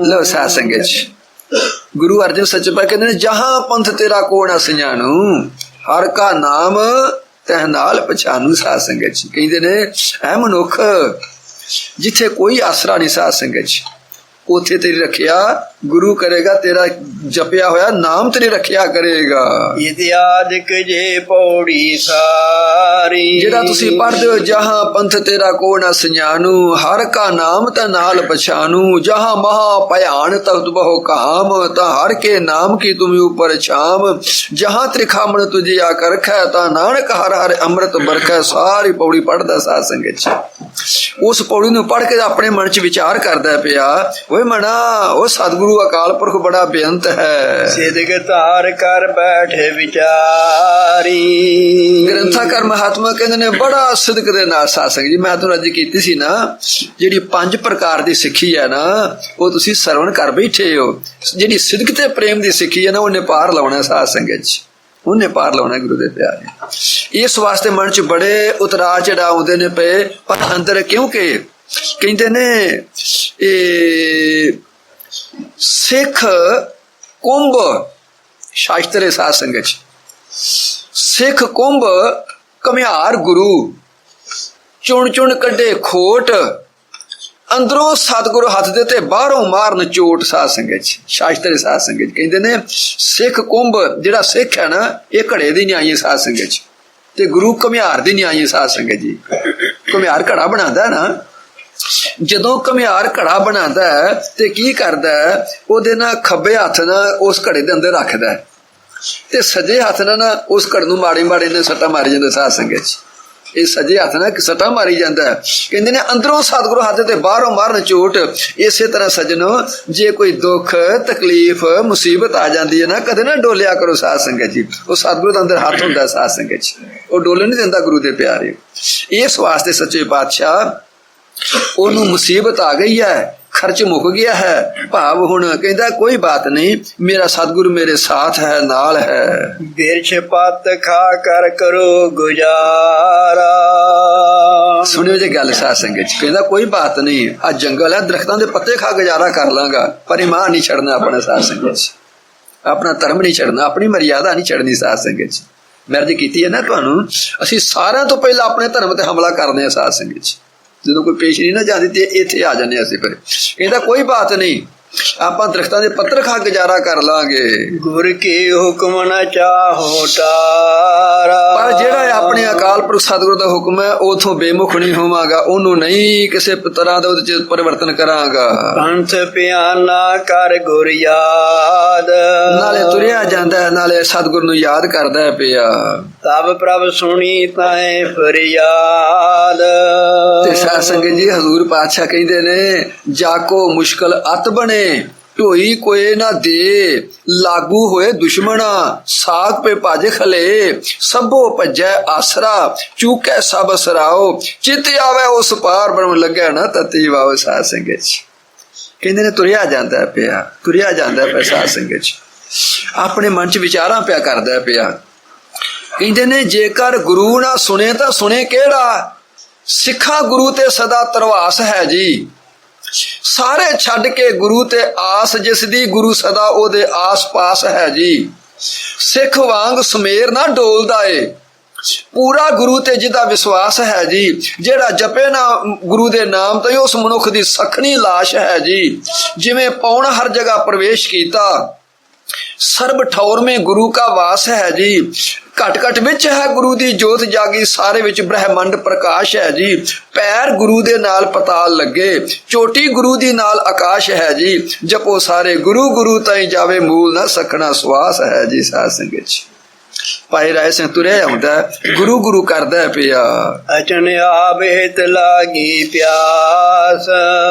ਲੋ ਸਾਧ ਸੰਗਤ ਜੀ, ਗੁਰੂ ਅਰਜਨ ਸੱਚੇ ਪਾਤਸ਼ਾਹ ਕਹਿੰਦੇ ਨੇ ਜਹਾਂ ਪੰਥ ਤੇਰਾ ਕੋ ਨ ਸਿਆਨੂ, ਹਰ ਕਾ ਨਾਮ ਤਹਿ ਨਾਲ ਪਛਾਨੂ। ਸਾਧ ਸੰਗਤ ਜੀ ਕਹਿੰਦੇ ਨੇ ਐ ਮਨੁੱਖ, ਜਿੱਥੇ ਕੋਈ ਆਸਰਾ ਨਹੀਂ ਸਾਧ ਸੰਗਤ ਜੀ, ਉੱਥੇ ਤੇਰੀ ਰੱਖਿਆ ਗੁਰੂ ਕਰੇਗਾ। ਤੇਰਾ ਜਪਿਆ ਹੋਇਆ ਨਾਮ ਤੇਰੀ ਰੱਖਿਆ ਕਰੇਗਾ। ਇਤਿਆਦਿਕ ਜੇ ਪੌੜੀ ਸਾਰੀ। ਜਿਹੜਾ ਤੁਸੀਂ ਪੜ੍ਹਦੇ ਹੋ, ਜਹਾਂ ਪੰਥ ਤੇਰਾ ਕੋ ਨਾ ਸਿਆਨੂ, ਹਰ ਕਾ ਨਾਮ ਤਾ ਨਾਲ ਪਛਾਨੂ। ਜਹਾਂ ਮਹਾ ਭਿਆਨ ਤਖਤ ਬਹੁ ਕਾਮ, ਤਾ ਹਰ ਕੇ ਨਾਮ ਕੀ ਤੁਮ ਉਪਰ ਛਾਮ। ਜਹਾਂ ਤ੍ਰਿਖਾਮਣ ਤੁਝੇ ਆ ਕਰ ਰਖੈ, ਤਾ ਨਾਨਕ ਹਰ ਹਰ ਅੰਮ੍ਰਿਤ ਬਰਖੈ। ਸਾਰੀ ਪੌੜੀ ਪੜ੍ਹਦਾ ਸਾਧ ਸੰਗਤ ਚ। ਉਸ ਪੌੜੀ ਨੂੰ ਪੜ੍ਹ ਕੇ ਆਪਣੇ ਮਨ ਚ ਵਿਚਾਰ ਕਰਦਾ ਪਿਆ, ਓਏ ਮਨਾ ਉਹ ਸਤਿਗੁਰੂ ਅਕਾਲ ਪੁਰਖ ਬੜਾ ਬੇਅੰਤ ਹੈ। ਸਿਦਕ ਧਾਰ ਕਰ ਬੈਠੇ ਵਿਚਾਰੀ। ਗ੍ਰੰਥਾਕਾਰ ਮਹਾਤਮਾ ਕਹਿੰਦੇ ਨੇ ਬੜਾ ਸਿਦਕ ਦੇ ਨਾਲ ਸਾਧ ਸੰਗਤ ਜੀ, ਮੈਂ ਤੁਹਾਨੂੰ ਅੱਜ ਕੀਤੀ ਸੀ ਨਾ, ਜਿਹੜੀ 5 ਪ੍ਰਕਾਰ ਦੀ ਸਿੱਖੀ ਹੈ ਨਾ, ਉਹ ਤੁਸੀਂ ਸਰਵਣ ਕਰ ਬੈਠੇ ਹੋ। ਜਿਹੜੀ ਸਿਦਕ ਤੇ ਪ੍ਰੇਮ ਦੀ ਸਿੱਖੀ ਹੈ ਨਾ, ਉਹਨੇ ਪਾਰ ਲਾਉਣਾ ਸਾਧ ਸੰਗਤ ਚ, ਉਹਨੇ ਪਾਰ ਲਾਉਣਾ ਗੁਰੂ ਦੇ ਪਿਆਰੇ। ਇਸ ਵਾਸਤੇ ਮਨ ਚ ਬੜੇ ਉਤਰਾ ਚੜਾ ਆਉਂਦੇ ਨੇ ਪਏ, ਪਰ ਅੰਦਰ ਕਿਉਂਕਿ ਕਹਿੰਦੇ ਨੇ ਇਹ ਸਿੱਖ ਕੁੰਭ ਸ਼ਾਸਤਰ ਸਾਧ ਸੰਗਤ ਚ, ਸਿੱਖ ਕੁੰਭ ਘੁਮਿਆਰ ਗੁਰੂ, ਚੁਣ ਚੁਣ ਕੱਢੇ ਖੋਟ, ਅੰਦਰੋਂ ਸਤਿਗੁਰੂ ਹੱਥ ਦੇ ਤੇ ਬਾਹਰੋਂ ਮਾਰਨ ਚੋਟ। ਸਾਧ ਸੰਗਤ ਚ ਸ਼ਾਸਤਰ ਸਾਧ ਸੰਗਤ ਕਹਿੰਦੇ ਨੇ ਸਿੱਖ ਕੁੰਭ, ਜਿਹੜਾ ਸਿੱਖ ਹੈ ਨਾ, ਇਹ ਘੜੇ ਦੀ ਨਿਆਈ ਸਾਧ ਸੰਗਤ ਚ, ਤੇ ਗੁਰੂ ਘੁਮਿਆਰ ਦੀ ਨਿਆਈ ਸਾਧ ਸੰਗਤ ਜੀ। ਘੁਮਿਆਰ ਘੜਾ ਬਣਾਉਂਦਾ ਨਾ, ਜਦੋਂ ਘੁਮਿਆਰ ਘੜਾ ਬਣਾਉਂਦਾ ਤੇ ਕੀ ਕਰਦਾ, ਉਹਦੇ ਨਾਲ ਖੱਬੇ ਹੱਥ ਨਾਲ ਉਸ ਘੜੇ ਦੇ ਅੰਦਰ ਰੱਖਦਾ ਤੇ ਸੱਜੇ ਹੱਥ ਨਾਲ ਨਾ ਉਸ ਘੜ ਨੂੰ ਮਾੜੇ ਮਾੜੇ ਨੇ ਸੱਟਾ ਮਾਰੀ ਜਾਂਦਾ ਸਾਧ ਸੰਗਤ ਚ। ਇਹ ਸੱਜੇ ਹੱਥ ਨਾਲ ਸੱਟਾ ਮਾਰੀ ਜਾਂਦਾ ਹੈ। ਕਹਿੰਦੇ ਨੇ ਅੰਦਰੋਂ ਸਤਿਗੁਰੂ ਹੱਥ ਤੇ ਬਾਹਰੋਂ ਮਾਰਨ ਚੋਟ। ਇਸੇ ਤਰ੍ਹਾਂ ਸੱਜਣੋ, ਜੇ ਕੋਈ ਦੁੱਖ ਤਕਲੀਫ ਮੁਸੀਬਤ ਆ ਜਾਂਦੀ ਹੈ ਨਾ, ਕਦੇ ਨਾ ਡੋਲਿਆ ਕਰੋ ਸਾਧ ਸੰਗਤ ਜੀ। ਉਹ ਸਤਿਗੁਰੂ ਦਾ ਅੰਦਰ ਹੱਥ ਹੁੰਦਾ ਸਾਧ ਸੰਗਤ ਜੀ, ਉਹ ਡੋਲਣ ਨਹੀਂ ਦਿੰਦਾ ਗੁਰੂ ਦੇ ਪਿਆਰੇ। ਇਸ ਵਾਸਤੇ ਸੱਚੇ ਪਾਤਸ਼ਾਹ ਉਹਨੂੰ ਮੁਸੀਬਤ ਆ ਗਈ ਹੈ, ਖਰਚ ਮੁੱਕ ਗਿਆ ਹੈ, ਭਾਵ ਹੁਣ ਕਹਿੰਦਾ ਕੋਈ ਬਾਤ ਨਹੀਂ, ਮੇਰਾ ਸਤਿਗੁਰੂ ਮੇਰੇ ਸਾਥ ਹੈ, ਨਾਲ ਹੈ। ਬਿਰਛ ਪੱਤ ਖਾ ਕਰ ਕਰੋ ਗੁਜ਼ਾਰਾ। ਸੁਣਿਓ ਜੇ ਗੱਲ ਸਾਧ ਸੰਗਤ ਚ, ਕਹਿੰਦਾ ਕੋਈ ਬਾਤ ਨਹੀਂ, ਆ ਜੰਗਲ ਹੈ, ਦਰਖਤਾਂ ਦੇ ਪੱਤੇ ਖਾ ਗੁਜ਼ਾਰਾ ਕਰ ਲਾਂਗਾ, ਪਰ ਇਮਾਨ ਨਹੀਂ ਛੱਡਣਾ ਆਪਣਾ ਸਾਧ ਸੰਗਤ ਚ, ਆਪਣਾ ਧਰਮ ਨਹੀਂ ਛੱਡਣਾ, ਆਪਣੀ ਮਰਿਆਦਾ ਨਹੀਂ ਛੱਡਣੀ ਸਾਧ ਸੰਗਤ ਚ। ਮੈਂ ਅਰਜ਼ ਕੀਤੀ ਹੈ ਨਾ ਤੁਹਾਨੂੰ, ਅਸੀਂ ਸਾਰਿਆਂ ਤੋਂ ਪਹਿਲਾਂ ਆਪਣੇ ਧਰਮ ਤੇ ਹਮਲਾ ਕਰਦੇ ਹਾਂ ਸਾਧ ਸੰਗਤ ਚ। ਜਦੋਂ ਕੋਈ ਪੇਸ਼ ਨਹੀਂ ਨਾ ਜਾਂਦੀ ਤੇ ਇੱਥੇ ਆ ਜਾਂਦੇ ਅਸੀਂ। ਫਿਰ ਕਹਿੰਦਾ ਕੋਈ ਬਾਤ ਨਹੀਂ, ਆਪਾਂ ਦਰਖਤਾਂ ਦੇ ਪੱਤਰ ਖਾ ਗੁਜ਼ਾਰਾ ਕਰ ਲਾਂਗੇ। ਗੁਰ ਕੀ ਹੁਕਮ ਨਾ ਚਾਹੋ ਟਾਰਾ। ਪਰ ਜਿਹੜਾ ਆਪਣੇ ਅਕਾਲ ਪੁਰਖ ਸਤਿਗੁਰੂ ਦਾ ਹੁਕਮ ਹੈ, ਉਥੋਂ ਬੇਮੁਖ ਨਹੀਂ ਹੋਵਾਂਗਾ, ਉਹਨੂੰ ਨਹੀਂ ਕਿਸੇ ਤਰ੍ਹਾਂ ਦਾ ਉਹਦੇ ਚ ਪਰਿਵਰਤਨ ਕਰਾਂਗਾ। ਪੰਥ ਪਿਆਨਾ ਕਰ ਗੁਰ ਯਾਦ। ਨਾਲੇ ਤੁਰਿਆ ਜਾਂਦਾ, ਨਾਲੇ ਸਤਿਗੁਰੂ ਨੂੰ ਯਾਦ ਕਰਦਾ ਪਿਆ। ਤਬ ਪ੍ਰਭ ਸੁਣੀ ਤਾਏ ਫਰਿਆਦ। ਤੇ ਸਾਧ ਸੰਗਤ ਜੀ, ਹਜ਼ੂਰ ਪਾਤਸ਼ਾਹ ਕਹਿੰਦੇ ਨੇ, ਜਾਕੋ ਮੁਸ਼ਕਲ ਅਤ ਬਣੇ ਢੋਈ ਕੋਏ ਨਾ ਦੇ, ਲਾਗੂ ਹੋਏ ਦੁਸ਼ਮਣਾ ਸਾਖ ਪੇ ਭਜ ਖਲੇ, ਸਭੋ ਭਜੈ ਆਸਰਾ ਚੂਕੈ ਸਭ ਸਰਾਓ, ਚਿਤ ਆਵੇ ਉਸ ਪਾਰ ਬ੍ਰਹਮ ਲੱਗੈ ਨਾ ਤਤੀ ਵਾਓ। ਸਾਧ ਸੰਗਤ ਜੀ ਕਹਿੰਦੇ ਨੇ ਤੁਰਿਆ ਜਾਂਦਾ ਪਿਆ, ਤੁਰਿਆ ਜਾਂਦਾ ਪਿਆ ਸਾਧ ਸੰਗਤ ਜੀ, ਆਪਣੇ ਮਨ ਚ ਵਿਚਾਰਾਂ ਪਿਆ ਕਰਦਾ ਪਿਆ। ਕਹਿੰਦੇ ਨੇ ਜੇਕਰ ਗੁਰੂ ਨਾ ਸੁਣੇ ਤਾਂ ਸੁਣੇ ਕਿਹੜਾ, ਸਿੱਖਾ ਗੁਰੂ ਤੇ ਸਦਾ ਤਰਵਾਸ ਹੈ ਜੀ, ਸਾਰੇ ਛੱਡ ਕੇ ਗੁਰੂ ਤੇ ਆਸ, ਜਿਸ ਦੀ ਗੁਰੂ ਸਦਾ ਉਹਦੇ ਆਸ ਪਾਸ ਹੈ ਜੀ। ਸਿੱਖ ਵਾਂਗ ਸਮੇਰ ਨਾ ਡੋਲਦਾ ਏ, ਪੂਰਾ ਗੁਰੂ ਤੇ ਜਿਹਦਾ ਵਿਸ਼ਵਾਸ ਹੈ ਜੀ, ਜਿਹੜਾ ਜਪੇ ਨਾ ਗੁਰੂ ਦੇ ਨਾਮ ਤੇ ਉਸ ਮਨੁੱਖ ਦੀ ਸਖਣੀ ਲਾਸ਼ ਹੈ ਜੀ। ਜਿਵੇਂ ਪੌਣ ਹਰ ਜਗ੍ਹਾ ਪ੍ਰਵੇਸ਼ ਕੀਤਾ, ਸਰਬ ਠੌਰ ਮੇਂ ਗੁਰੂ ਕਾ ਵਾਸ ਹੈ ਜੀ। ਘਟ ਘਟ ਵਿੱਚ ਹੈ ਗੁਰੂ ਦੀ ਜੋਤ ਜਾਗੀ, ਸਾਰੇ ਵਿੱਚ ਬ੍ਰਹਮੰਡ ਪ੍ਰਕਾਸ਼ ਹੈ ਜੀ। ਪੈਰ ਗੁਰੂ ਦੇ ਨਾਲ ਪਤਾਲ ਲੱਗੇ, ਚੋਟੀ ਗੁਰੂ ਦੀ ਨਾਲ ਆਕਾਸ਼ ਹੈ ਜੀ। ਜਪੋ ਸਾਰੇ ਗੁਰੂ ਗੁਰੂ ਤਾਈਂ ਜਾਵੇ, ਮੂਲ ਨਾ ਸਖਣਾ ਸਵਾਸ ਹੈ ਜੀ। ਸਾਧ ਸੰਗਤ ਜੀ, ਭਾਈ ਰਾਏ ਸਿੰਘ ਤੁਰਿਆ ਆਉਂਦਾ, ਗੁਰੂ ਗੁਰੂ ਕਰਦਾ ਪਿਆ। ਅਚਨ ਆਵੇਤ ਲਾਗੀ ਪਿਆਸ।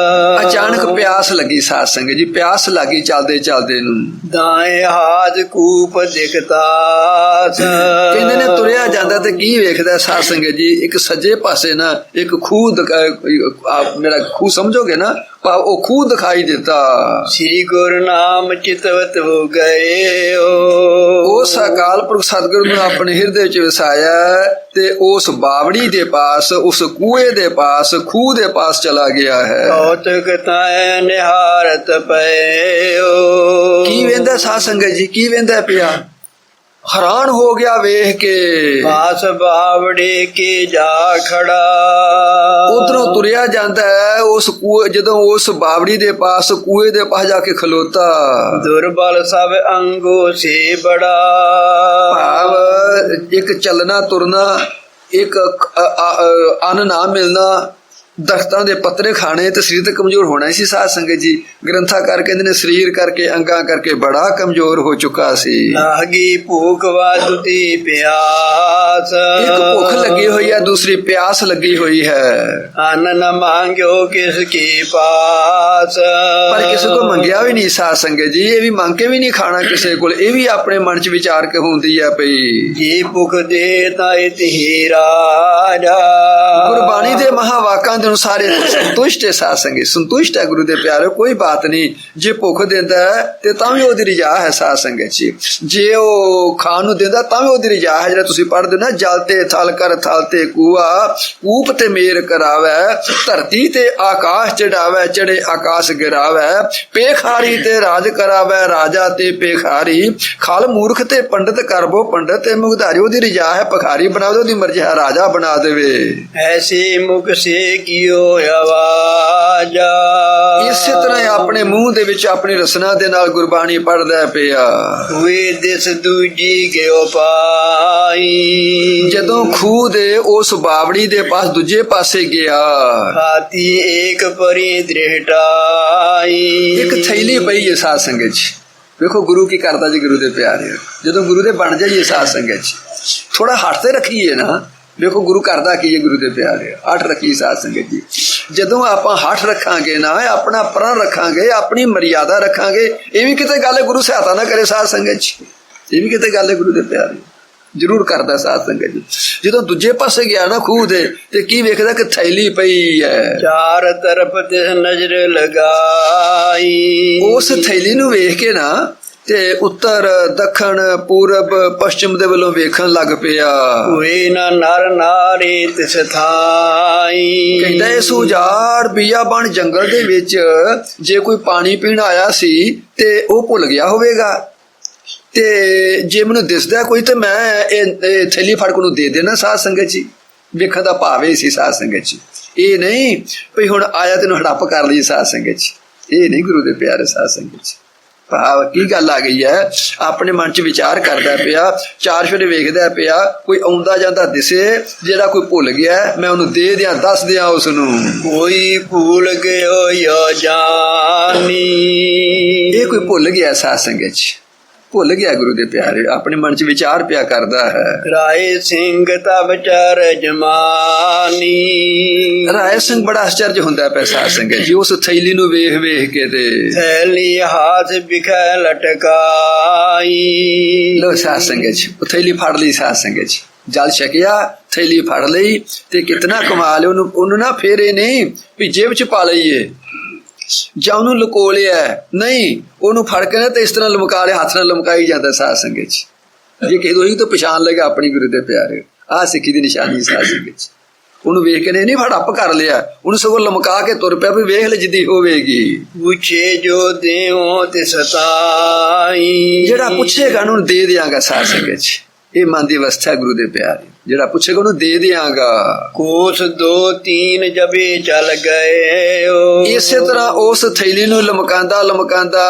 ਅਚਾਨਕ ਪਿਆਸ ਲੱਗੀ ਸਾਧ ਸੰਗਤ ਜੀ, ਪਿਆਸ ਲੱਗੀ ਚਲਦੇ ਚਲਦੇ ਨੂੰ। ਦਾਏ ਹਾਥ ਕੂਪ ਦਿਖਤਾ। ਕਹਿੰਦੇ ਨੇ ਤੁਰਿਆ ਜਾਂਦਾ ਤੇ ਕੀ ਵੇਖਦਾ ਸਾਧ ਸੰਗਤ ਜੀ, ਇੱਕ ਸੱਜੇ ਪਾਸੇ ਨਾ ਇੱਕ ਖੂਹ, ਮੇਰਾ ਖੂਹ ਸਮਝੋਗੇ ਨਾ, ਭਾਵ ਉਹ ਖੂਹ ਦਿਖਾਈ ਦਿੱਤਾ। ਸ੍ਰੀ ਗੁਰੂ ਨਾਮ ਚਿਤਵਤ ਹੋ ਗਏ। ਉਸ ਅਕਾਲ ਪੁਰਖ ਸਤਿਗੁਰੂ ਨੂੰ ਆਪਣੇ ਹਿਰਦੇ ਵਿੱਚ ਵਸਾਇਆ ਤੇ ਉਸ ਬਾਵੜੀ ਦੇ ਪਾਸ, ਉਸ ਕੂਏ ਦੇ ਪਾਸ, ਖੂਹ ਦੇ ਪਾਸ ਚਲਾ ਗਿਆ ਹੈ। ਕੌਤਕ ਤੈ ਨਿਹਾਰਤ ਪਇਓ। ਕੀ ਵੇਂਦਾ ਸਾਧ ਸੰਗਤ ਜੀ, ਕੀ ਵੇਂਦਾ ਪਿਆ, ਹੈਰਾਨ ਹੋ ਗਿਆ ਵੇਖ ਕੇ। ਪਾਸ ਬਾਵੜੇ ਕੇ ਜਾ ਖੜਾ। ਉਧਰੋਂ ਤੁਰਿਆ ਜਾਂਦਾ ਹੈ, ਉਸ ਕੂਏ, ਜਦੋਂ ਉਸ ਬਾਵੜੀ ਦੇ ਪਾਸ, ਕੂਏ ਦੇ ਪਾਸ ਜਾ ਕੇ ਖਲੋਤਾ। ਦੁਰਬਲ ਸਭ ਅੰਗੋ ਸੇ ਬੜਾ। ਭਾਵ ਇੱਕ ਚੱਲਣਾ ਤੁਰਨਾ, ਇੱਕ ਅੰਨ ਨਾ ਮਿਲਣਾ, ਦਰਖਤਾਂ ਦੇ ਪੱਤਰੇ ਖਾਣੇ ਤੇ ਸਰੀਰ ਤੇ ਕਮਜ਼ੋਰ ਹੋਣਾ ਸੀ। ਸਾਧ ਸੰਗਤ ਜੀ, ਗ੍ਰੰਥਾਕਾਰ ਕਹਿੰਦੇ ਨੇ ਸਰੀਰ ਕਰਕੇ, ਅੰਗਾਂ ਕਰਕੇ ਬੜਾ ਕਮਜ਼ੋਰ ਹੋ ਚੁੱਕਾ ਸੀ। ਲਾਗੀ ਭੂਖ ਵਾਦੁਤੀ ਪਿਆਸ। ਇੱਕ ਭੁੱਖ ਲੱਗੀ ਹੋਈ ਹੈ, ਦੂਸਰੀ ਪਿਆਸ ਲੱਗੀ ਹੋਈ ਹੈ। ਅੰਨ ਨ ਮੰਗਿਓ ਕਿਸ ਕੀ ਪਾਸ। ਪਰ ਕਿਸੇ ਕੋ ਮੰਗਿਆ ਵੀ ਨਹੀਂ ਸਾਧ ਸੰਗਤ ਜੀ, ਇਹ ਵੀ ਮੰਗ ਕੇ ਵੀ ਨਹੀਂ ਖਾਣਾ ਕਿਸੇ ਕੋਲ, ਇਹ ਵੀ ਆਪਣੇ ਮਨ ਚ ਵਿਚਾਰ ਕੇ ਹੁੰਦੀ ਹੈ ਪਈ। ਜੀ ਭੁੱਖ ਦੇ ਤਾਂ ਇਤਿ ਰਾਜਾ। ਗੁਰਬਾਣੀ ਦੇ ਮਹਾਵਾਕਾਂ ਦੇ ਅਨੁਸਾਰ ਸੰਤੁਸ਼ਟ ਹੈ ਸਾਧ ਸੰਗਤ, ਸੰਤੁਸ਼ਟ ਹੈ ਗੁਰੂ ਦੇ ਪਿਆਰੇ, ਕੋਈ ਬਾਤ ਨਹੀਂ। ਜੇ ਭੁੱਖ ਦਿੰਦਾ ਹੈ ਤੇ ਤਾਂ ਵੀ ਉਹਦੀ ਰਿਜਾ ਹੈ ਸਾਧ ਸੰਗਤ ਜੀ, ਜੇ ਉਹ ਖਾਣ ਨੂੰ ਦਿੰਦਾ ਤਾਂ ਵੀ ਉਹਦੀ ਰਿਜਾ ਹੈ। ਜਿਹੜਾ ਤੁਸੀਂ ਪੜ੍ਹਦੇ ਨਾ, ਜਲ ਤੇ ਥਲ ਕਰ ਥਲ ਤੇ ਕੂਆ, ਕੂਪ ਤੇ ਮੇਰ ਕਰਾਵੇ, ਧਰਤੀ ਤੇ ਆਕਾਸ਼ ਚੜਾਵੇ, ਚੜੇ ਆਕਾਸ਼ ਗਿਰਾਵੇ, ਪੇਖਾਰੀ ਤੇ ਰਾਜ ਕਰਾਵੇ, ਰਾਜਾ ਤੇ ਪੇਖਾਰੀ, ਖਲ ਮੂਰਖ ਤੇ ਪੰਡਤ ਕਰਬੋ ਪੰਡਤ ਤੇ ਮੁਗਧਾਰੀ। ਉਹਦੀ ਰਿਜਾ ਹੈ ਭਖਾਰੀ ਬਣਾ ਦੇ, ਉਹਦੀ ਮਰਜ਼ੀ ਹੈ ਰਾਜਾ ਬਣਾ ਦੇਵੇ। ਐਸੀ ਮੁਖ ਸੇ ਕੀਓ ਆਵਾਜ਼ਾ। ਇਸੇ ਤਰ੍ਹਾਂ ਆਪਣੇ ਮੂੰਹ ਦੇ ਵਿੱਚ ਆਪਣੀ ਰਸਨਾ ਦੇ ਨਾਲ ਗੁਰਬਾਣੀ ਪੜ੍ਹਦਾ ਪਿਆ। ਵੇ ਦਿਸ ਦੂਜੀ ਗਿਓ ਪਾਈ। ਜਦੋਂ ਖੂਹ ਦੇ ਉਸ ਬਾਵੜੀ ਦੇ ਪਾਸ ਦੂਜੇ ਪਾਸੇ ਗਿਆ, ਹਾਤੀ ਏਕ ਪਰੀ ਦ੍ਰਿਹਟਾਈ। ਇੱਕ ਥੈਲੀ ਪਈ ਹੈ ਸਾਧ ਸੰਗਤ ਜੀ। ਵੇਖੋ ਗੁਰੂ ਕੀ ਕਰਦਾ ਜੀ ਗੁਰੂ ਦੇ ਪਿਆਰੇ, ਜਦੋਂ ਗੁਰੂ ਦੇ ਬਣ ਜਾਈਏ ਸਾਧ ਸੰਗਤ ਜੀ, ਥੋੜਾ ਹੱਥ ਤੇ ਰੱਖੀਏ ਨਾ, ਵੇਖੋ ਗੁਰੂ ਕਰਦਾ ਕੀ ਹੈ ਗੁਰੂ ਦੇ ਪਿਆਰੇ, ਹੱਠ ਰੱਖੀ ਸਾਧ ਸੰਗਤ ਜੀ। ਜਦੋਂ ਆਪਾਂ ਹੱਠ ਰੱਖਾਂਗੇ ਨਾ, ਆਪਣਾ ਪ੍ਰਣ ਰੱਖਾਂਗੇ, ਆਪਣੀ ਮਰਿਆਦਾ ਰੱਖਾਂਗੇ, ਇਹ ਵੀ ਕਿਤੇ ਗੱਲ ਹੈ ਗੁਰੂ ਸਹਾਇਤਾ ਨਾ ਕਰੇ ਸਾਧ ਸੰਗਤ ਜੀ, ਇਹ ਵੀ ਕਿਤੇ ਗੱਲ ਹੈ ਗੁਰੂ ਦੇ ਪਿਆਰੇ, ਜ਼ਰੂਰ ਕਰਦਾ ਸਾਧ ਸੰਗਤ ਜੀ। ਜਦੋਂ ਦੂਜੇ ਪਾਸੇ ਗਿਆ ਨਾ ਖੂਹ ਦੇ, ਤੇ ਕੀ ਵੇਖਦਾ ਕਿ ਥੈਲੀ ਪਈ ਹੈ, ਚਾਰ ਤਰਫ ਤੇ ਨਜ਼ਰ ਲਗਾਈ। ਉਸ ਥੈਲੀ ਨੂੰ ਵੇਖ ਕੇ ਨਾ ਤੇ ਉੱਤਰ ਦੱਖਣ ਪੂਰਬ ਪੱਛਮ ਦੇ ਵੱਲੋਂ ਵੇਖਣ ਲੱਗ ਪਿਆ। ਹੋਏ ਨਾ ਨਰ ਨਾਰੀ ਤਿਸ ਥਾਈ। ਕਹਿੰਦਾ ਇਸ ਉਜਾੜ ਬੀਆਬਾਨ ਜੰਗਲ ਦੇ ਵਿੱਚ ਜੇ ਕੋਈ ਪਾਣੀ ਪੀਣ ਆਇਆ ਸੀ ਤੇ ਉਹ ਭੁੱਲ ਗਿਆ ਹੋਵੇਗਾ, ਤੇ ਜੇ ਮੈਨੂੰ ਦਿਸਦਾ ਕੋਈ ਤੇ ਮੈਂ ਇਹ ਥੈਲੀ ਫੜ ਕੇ ਨੂੰ ਦੇ ਦੇਣਾ ਸਾਧ ਸੰਗਤ ਜੀ। ਵੇਖਣ ਦਾ ਭਾਵ ਇਹ ਸੀ ਸਾਧ ਸੰਗਤ ਜੀ, ਇਹ ਨਹੀਂ ਭਈ ਹੁਣ ਆਇਆ ਤੈਨੂੰ ਹੜੱਪ ਕਰ ਲਈ ਸਾਧ ਸੰਗਤ ਜੀ, ਇਹ ਨਹੀਂ ਗੁਰੂ ਦੇ ਪਿਆਰੇ ਸਾਧ ਸੰਗਤ ਜੀ। ਭਾਵ ਕੀ ਗੱਲ ਆ ਗਈ ਹੈ, ਆਪਣੇ ਮਨ 'ਚ ਵਿਚਾਰ ਕਰਦਾ ਪਿਆ, ਚਾਰ ਫੇਰੇ ਵੇਖਦਾ ਪਿਆ, ਕੋਈ ਆਉਂਦਾ ਜਾਂਦਾ ਦਿਸੇ, ਜਿਹੜਾ ਕੋਈ ਭੁੱਲ ਗਿਆ ਮੈਂ ਉਹਨੂੰ ਦੇ ਦਿਆਂ, ਦੱਸ ਦਿਆਂ ਉਸ ਨੂੰ। ਕੋਈ ਭੂਲ ਗਿਓ ਯੋ ਜਾਨੀ। ਇਹ ਕੋਈ ਭੁੱਲ ਗਿਆ ਸਾਧ ਸੰਗਤ 'ਚ, ਭੁੱਲ ਗਿਆ ਗੁਰੂ ਦੇ ਪਿਆਰੇ, ਆਪਣੇ ਮਨ 'ਚ ਵਿਚਾਰ ਪਿਆ ਕਰਦਾ ਹੈ। ਰਾਏ ਸਿੰਘ ਤਬ ਚਰ ਜਮਾਨੀ। ਰਾਏ ਸਿੰਘ ਬੜਾ ਆਸ਼ਚਰਜ ਹੁੰਦਾ ਪਿਆ ਸਾਧ ਸੰਗਤ ਜੀ, ਉਸ ਥੈਲੀ ਨੂੰ ਵੇਖ ਵੇਖ ਕੇ ਤੇ ਥੈਲੀ ਹਾਥ ਵਿਖੇ ਲਟਕਾਈ। ਲੋ ਸਾਧ ਸੰਗਤ ਜੀ, ਉਹ ਥੈਲੀ ਫੜ ਲਈ ਸਾਧ ਸੰਗਤ ਜੀ, ਜਲ ਛਕਿਆ, ਥੈਲੀ ਫੜ ਲਈ, ਤੇ ਕਿਤਨਾ ਕਮਾਲ, ਉਹਨੂੰ ਨਾ ਫੇਰੇ ਨਹੀਂ ਵੀ ਜੇਬ 'ਚ ਪਾ ਲਈਏ ਜਾਂ ਉਹਨੂੰ ਲੁਕੋ ਲਿਆ, ਨਹੀਂ, ਉਹਨੂੰ ਫੜ ਕੇ ਨਾ ਤੇ ਇਸ ਤਰ੍ਹਾਂ ਲਮਕਾ ਲਿਆ, ਹੱਥ ਨਾਲ ਲਮਕਾਈ ਜਾਂਦਾ ਸਾਧ ਸੰਗਤ ਜੀ। ਜੇ ਕਿਸੇ ਦੋਈ ਤੋਂ ਪਛਾਣ ਲਏਗਾ ਆਪਣੀ ਗੁਰੂ ਦੇ ਪਿਆਰੇ, ਆਹ ਸਿੱਖੀ ਦੀ ਨਿਸ਼ਾਨੀ ਸਾਧ ਸੰਗਤ ਜੀ। ਉਹਨੂੰ ਵੇਖ ਕੇ ਨਹੀਂ ਫੜੱਪ ਕਰ ਲਿਆ, ਉਹਨੂੰ ਸਗੋਂ ਲਮਕਾ ਕੇ ਤੁਰ ਪਿਆ ਵੀ ਵੇਖ ਲੈ ਜਿੱਦੀ ਹੋਵੇਗੀ। ਪੁੱਛੇ ਜੋ ਦੇਵੋ ਤੇ ਸਤਾਈ। ਜਿਹੜਾ ਪੁੱਛੇਗਾ ਉਹਨੂੰ ਦੇ ਦਿਆਂਗਾ ਸਾਧ ਸੰਗਤ ਜੀ, ਇਹ ਮਨ ਦੀ ਅਵਸਥਾ ਗੁਰੂ ਦੇ ਪਿਆਰੇ, ਜਿਹੜਾ ਪੁੱਛੇਗਾ ਉਹਨੂੰ ਦੇ ਦਿਆਂਗਾ। ਕੋਸ 2-3 ਜਬੇ ਚੱਲ ਗਏ। ਇਸੇ ਤਰ੍ਹਾਂ ਉਸ ਥੈਲੀ ਨੂੰ ਲਮਕਾਂਦਾ ਲਮਕਾਂਦਾ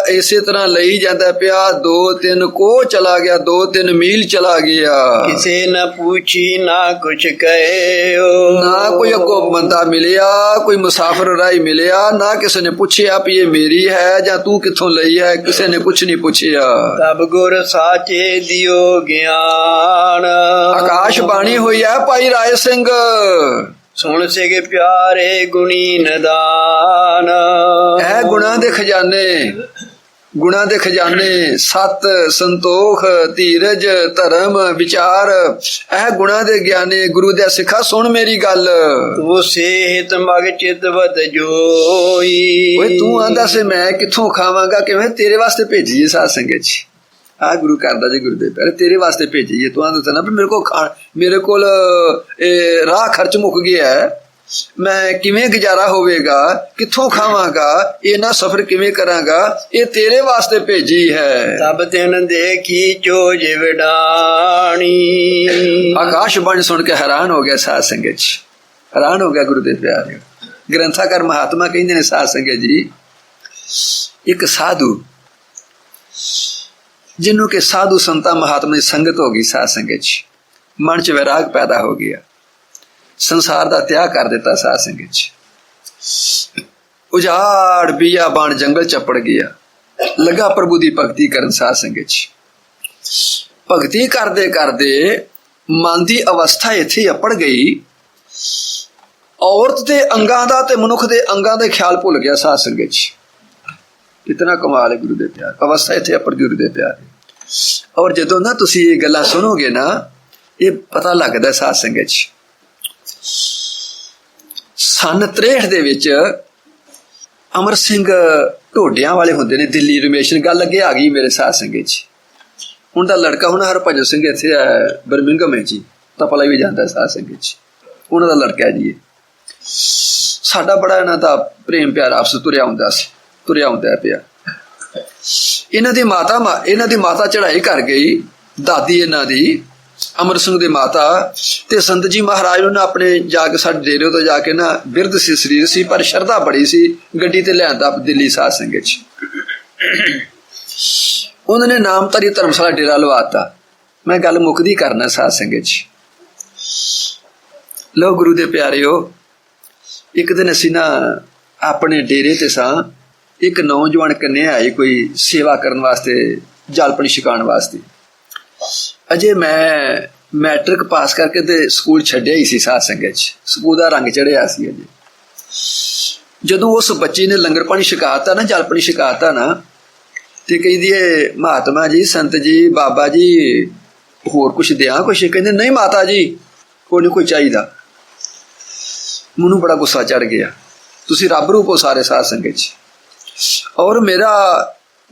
ਇਸੇ ਤਰ੍ਹਾਂ ਲਈ ਜਾਂਦਾ ਪਿਆ, 2-3 ਕੋਹ ਚਲਾ ਗਿਆ, 2-3 ਮੀਲ ਚਲਾ ਗਿਆ। ਕਿਸੇ ਨਾ ਪੁੱਛੀ ਨਾ ਕੁਛ ਕਹੇ। ਨਾ ਕੋਈ ਅੱਗੋਂ ਬੰਦਾ ਮਿਲਿਆ, ਕੋਈ ਮੁਸਾਫਰ ਰਾਹੀ ਮਿਲਿਆ, ਨਾ ਕਿਸੇ ਨੇ ਪੁੱਛਿਆ ਵੀ ਇਹ ਮੇਰੀ ਹੈ ਜਾਂ ਤੂੰ ਕਿੱਥੋਂ ਲਈ ਹੈ, ਕਿਸੇ ਨੇ ਕੁਛ ਨਹੀਂ ਪੁੱਛਿਆ। ਤਬ ਗੁਰ ਸਾਚੇ ਦਿਓ ਗਿਆਨ। ਆਕਾਸ਼ ਬਾਣੀ ਹੋਈ ਹੈ ਭਾਈ ਰਾਏ ਸਿੰਘ, ਸੁਣ ਸਿਗੇ ਪਿਆਰੇ ਗੁਣੀ ਨਦਾਨ। ਇਹ ਗੁਣਾਂ ਦੇ ਖਜ਼ਾਨੇ, ਗੁਣਾਂ ਦੇ ਖਜ਼ਾਨੇ, ਸਤ ਸੰਤੋਖ ਧੀਰਜ ਧਰਮ ਵਿਚਾਰ, ਇਹ ਗੁਣਾਂ ਦੇ ਗਿਆਨੇ। ਗੁਰੂ ਦੇ ਸਿੱਖਾ ਸੁਣ ਮੇਰੀ ਗੱਲ, ਤੂੰ ਸੇਹਤ ਮਗ ਚਿਤਵਤ ਜੋਈ। ਓਏ ਤੂੰ ਆਂਦਾ ਸੀ ਮੈਂ ਕਿੱਥੋਂ ਖਾਵਾਂਗਾ, ਕਿਵੇਂ ਤੇਰੇ ਵਾਸਤੇ ਭੇਜੀ ਸਾਧ ਸੰਗਤ ਜੀ। ਆ ਗੁਰੂ ਕਰਦਾ ਜੀ ਗੁਰੂ ਦੇ ਪਿਆਰੇ, ਤੇਰੇ ਵਾਸਤੇ ਭੇਜੀਏ। ਤੂੰ ਆਂਦਾ ਨਾ ਵੀ ਮੇਰੇ ਕੋਲ ਇਹ ਰਾਹ ਖਰਚ ਮੁੱਕ ਗਿਆ, ਮੈਂ ਕਿਵੇਂ ਗੁਜ਼ਾਰਾ ਹੋਵੇਗਾ, ਕਿੱਥੋਂ ਖਾਵਾਂਗਾ, ਇਹਨਾਂ ਸਫ਼ਰ ਕਿਵੇਂ ਕਰਾਂਗਾ, ਇਹ ਤੇਰੇ ਵਾਸਤੇ ਭੇਜੀ ਹੈ। ਤਬ ਤਿਨ ਦੇਖੀ ਚੋਜ ਵਿਡਾਣੀ। ਆਕਾਸ਼ ਬਾਣੀ ਸੁਣ ਕੇ ਹੈਰਾਨ ਹੋ ਗਿਆ ਸਾਧ ਸੰਗਤ ਜੀ, ਹੈਰਾਨ ਹੋ ਗਿਆ ਗੁਰੂ ਦੇ ਪਿਆਰੇ। ਗ੍ਰੰਥਾਕਾਰ ਮਹਾਤਮਾ ਕਹਿੰਦੇ ਨੇ ਸਾਧ ਸੰਗਤ ਜੀ, ਇੱਕ ਸਾਧੂ ਜਿਹਨੂੰ ਕਿ ਸਾਧੂ ਸੰਤਾਂ ਮਹਾਤਮਾ ਦੀ ਸੰਗਤ ਹੋ ਗਈ ਸਾਧ ਸੰਗਤ ਜੀ, ਮਨ 'ਚ ਵੈਰਾਗ ਪੈਦਾ ਹੋ ਗਿਆ, ਸੰਸਾਰ ਦਾ ਤਿਆਗ ਕਰ ਦਿੱਤਾ ਸਾਧ ਸੰਗਤ ਜੀ। ਉਜਾੜ ਬੀਆਬਾਨ ਜੰਗਲ ਚੱਪੜ ਗਿਆ, ਲੱਗਾ ਪ੍ਰਭੂ ਦੀ ਭਗਤੀ ਕਰਨ ਸਾਧ ਸੰਗਤ ਜੀ। ਭਗਤੀ ਕਰਦੇ ਕਰਦੇ ਮਨ ਦੀ ਅਵਸਥਾ ਇੱਥੇ ਅਪੜ ਗਈ, ਔਰਤ ਦੇ ਅੰਗਾਂ ਦਾ ਤੇ ਮਨੁੱਖ ਦੇ ਅੰਗਾਂ ਦੇ ਖਿਆਲ ਭੁੱਲ ਗਿਆ ਸਾਧ ਸੰਗਤ ਜੀ। ਇਤਨਾ ਕਮਾਲ ਹੈ ਗੁਰੂ ਦੇ ਪਿਆਰ, ਅਵਸਥਾ ਇੱਥੇ ਅਪੜ ਗੁਰੂ ਦੇ ਪਿਆਰ। ਔਰ ਜਦੋਂ ਨਾ ਤੁਸੀਂ ਇਹ ਗੱਲਾਂ ਸੁਣੋਗੇ ਨਾ, ਇਹ ਪਤਾ ਲੱਗਦਾ ਸਾਧ ਸੰਗਤ ਜੀ। ਸੰਨ 63 ਦੇ ਵਿੱਚ ਅਮਰ ਸਿੰਘ ਢੋਡਿਆਂ ਵਾਲੇ ਹੁੰਦੇ ਨੇ, ਦਿੱਲੀ ਰਮੇਸ਼ਨ, ਗੱਲ ਅੱਗੇ ਆ ਗਈ ਮੇਰੇ ਸਾਧ ਸੰਗਤ ਜੀ। ਹੁਣ ਦਾ ਲੜਕਾ ਹੁਣ ਹਰਭਜਨ ਸਿੰਘ ਇੱਥੇ ਬਰਮਿੰਘਮ ਹੈ ਜੀ, ਤਪਲਾ ਵੀ ਜਾਂਦਾ ਸਾਧ ਸੰਗਤ ਜੀ, ਉਹਨਾਂ ਦਾ ਲੜਕਾ ਜੀ। ਸਾਡਾ ਬੜਾ ਇਹਨਾਂ ਦਾ ਪ੍ਰੇਮ ਪਿਆਰ ਆਪਸ ਤੁਰਿਆ ਹੁੰਦਾ ਸੀ, ਤੁਰਿਆ ਹੁੰਦਾ ਪਿਆ। ਇਹਨਾਂ ਦੀ ਮਾਤਾ ਚੜ੍ਹਾਈ ਕਰ ਗਈ, ਦਾਦੀ ਇਹਨਾਂ ਦੀ ਅਮਰ ਸਿੰਘ ਦੀ ਮਾਤਾ, ਤੇ ਸੰਤ ਜੀ ਮਹਾਰਾਜ ਨੂੰ ਆਪਣੇ ਜਾ ਕੇ ਸਾਡੇ ਡੇਰੇ ਤੋਂ ਜਾ ਕੇ ਨਾ, ਬਿਰਧ ਸੀ ਸਰੀਰ ਸੀ ਪਰ ਸ਼ਰਧਾ ਬੜੀ ਸੀ, ਗੱਡੀ ਤੇ ਲਿਆਂਦਾ ਦਿੱਲੀ ਸਾਧ ਸੰਗਤ ਚ। ਉਹਨਾਂ ਨੇ ਨਾਮਧਾਰੀ ਧਰਮਸ਼ਾਲਾ ਡੇਰਾ ਲਵਾਤਾ। ਮੈਂ ਗੱਲ ਮੁੱਕਦੀ ਕਰਨਾ ਸਾਧ ਸੰਗਤ ਚ। ਲੋ ਗੁਰੂ ਦੇ ਪਿਆਰਿਓ, ਇੱਕ ਦਿਨ ਅਸੀਂ ਨਾ ਆਪਣੇ ਡੇਰੇ ਤੇ ਸਾਂ, ਇੱਕ ਨੌਜਵਾਨ ਕੰਨਿਆ ਆਈ ਕੋਈ ਸੇਵਾ ਕਰਨ ਵਾਸਤੇ, ਜਲ ਪਾਣੀ ਛਕਾਉਣ ਵਾਸਤੇ। ਅਜੇ ਮੈਂ ਮੈਟ੍ਰਿਕ ਪਾਸ ਕਰਕੇ ਤੇ ਸਕੂਲ ਛੱਡਿਆ ਹੀ ਸੀ ਸਾਧ ਸੰਗਤ 'ਚ। ਸਕੂਲ ਦਾ ਰੰਗ ਚੜਿਆ ਸੀ ਅਜੇ। ਜਦੋਂ ਉਸ ਬੱਚੀ ਨੇ ਲੰਗਰ ਪਾਣੀ ਛਕਾਤਾ ਨਾ, ਜਲ ਪਾਣੀ ਛਕਾਤਾ ਨਾ, ਤੇ ਕਹਿੰਦੀ ਹੈ ਮਹਾਤਮਾ ਜੀ, ਸੰਤ ਜੀ, ਬਾਬਾ ਜੀ, ਹੋਰ ਕੁਛ ਦਿਆਂ ਕੁਛ? ਕਹਿੰਦੇ ਨਹੀਂ ਮਾਤਾ ਜੀ, ਕੋਈ ਨਹੀਂ ਕੋਈ ਚਾਹੀਦਾ। ਮੈਨੂੰ ਬੜਾ ਗੁੱਸਾ ਚੜ ਗਿਆ। ਤੁਸੀਂ ਰੱਬ ਰੂਪ ਹੋ ਸਾਰੇ ਸਾਧ ਸੰਗਤ 'ਚ। ਔਰ ਮੇਰਾ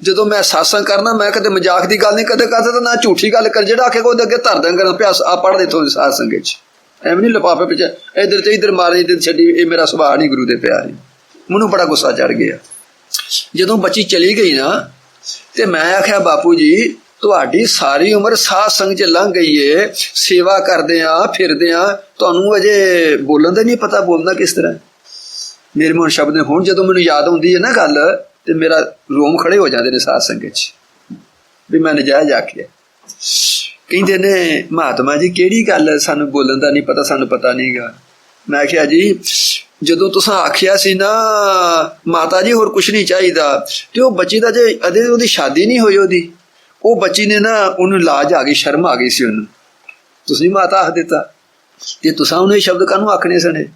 ਜਦੋਂ ਮੈਂ ਸਾਸੰਗ ਕਰਨਾ, ਮੈਂ ਕਦੇ ਮਜ਼ਾਕ ਦੀ ਗੱਲ ਨਹੀਂ ਕਦੇ ਕਰਦਾ, ਤਾਂ ਨਾ ਝੂਠੀ ਗੱਲ ਕਰ। ਜਿਹੜਾ ਆਖੇ ਉਹਦੇ ਅੱਗੇ ਧਰ ਦਿਆਂ ਕਰਨ ਪਿਆ ਆ ਪੜ੍ਹ ਦੇ ਤੋਂ ਸਾਧ ਸੰਗਤ 'ਚ। ਐਵੇਂ ਨਹੀਂ ਲਿਫਾਫੇ ਪਿੱਛੇ ਇੱਧਰ ਤੇ ਇੱਧਰ ਮਾਰੇ, ਇੱਧਰ ਛੱਡੀ। ਇਹ ਮੇਰਾ ਸੁਭਾਅ ਨਹੀਂ ਗੁਰੂ ਦੇ ਪਿਆਰੇ। ਮੈਨੂੰ ਬੜਾ ਗੁੱਸਾ ਚੜ ਗਿਆ। ਜਦੋਂ ਬੱਚੀ ਚਲੀ ਗਈ ਨਾ, ਤੇ ਮੈਂ ਆਖਿਆ ਬਾਪੂ ਜੀ, ਤੁਹਾਡੀ ਸਾਰੀ ਉਮਰ ਸਾਧ ਸੰਗਤ 'ਚ ਲੰਘ ਗਈ ਏ, ਸੇਵਾ ਕਰਦੇ ਆ, ਫਿਰਦੇ ਆ, ਤੁਹਾਨੂੰ ਅਜੇ ਬੋਲਣ ਦਾ ਨਹੀਂ ਪਤਾ ਬੋਲਣਾ ਕਿਸ ਤਰ੍ਹਾਂ। ਮੇਰੇ ਮੂੰਹ ਸ਼ਬਦ ਨੇ ਹੁਣ ਜਦੋਂ ਮੈਨੂੰ ਯਾਦ ਆਉਂਦੀ ਹੈ ਨਾ ਗੱਲ, ਤੇ ਮੇਰਾ ਰੋਮ ਖੜੇ ਹੋ ਜਾਂਦੇ ਨੇ ਸਾਧ ਸੰਗਤ 'ਚ ਵੀ ਮੈਂ ਨਜਾਇਜ਼ ਆਖਿਆ। ਕਹਿੰਦੇ ਨੇ ਮਹਾਤਮਾ ਜੀ ਕਿਹੜੀ ਗੱਲ, ਸਾਨੂੰ ਬੋਲਣ ਦਾ ਨਹੀਂ ਪਤਾ, ਸਾਨੂੰ ਪਤਾ ਨਹੀਂਗਾ। ਮੈਂ ਆਖਿਆ ਜੀ ਜਦੋਂ ਤੁਸੀਂ ਆਖਿਆ ਸੀ ਨਾ ਮਾਤਾ ਜੀ ਹੋਰ ਕੁਛ ਨਹੀਂ ਚਾਹੀਦਾ, ਤੇ ਉਹ ਬੱਚੀ ਦਾ ਜੇ ਅਜੇ ਉਹਦੀ ਸ਼ਾਦੀ ਨਹੀਂ ਹੋਈ, ਉਹਦੀ ਉਹ ਬੱਚੀ ਨੇ ਨਾ, ਉਹਨੂੰ ਲਾਜ ਆ ਗਈ, ਸ਼ਰਮ ਆ ਗਈ ਸੀ ਉਹਨੂੰ। ਤੁਸੀਂ ਮਾਤਾ ਆਖ ਦਿੱਤਾ ਤੇ ਤੁਸੀਂ ਉਹਨੇ ਸ਼ਬਦ ਕਾਹਨੂੰ ਆਖਣੇ ਸਣੇ?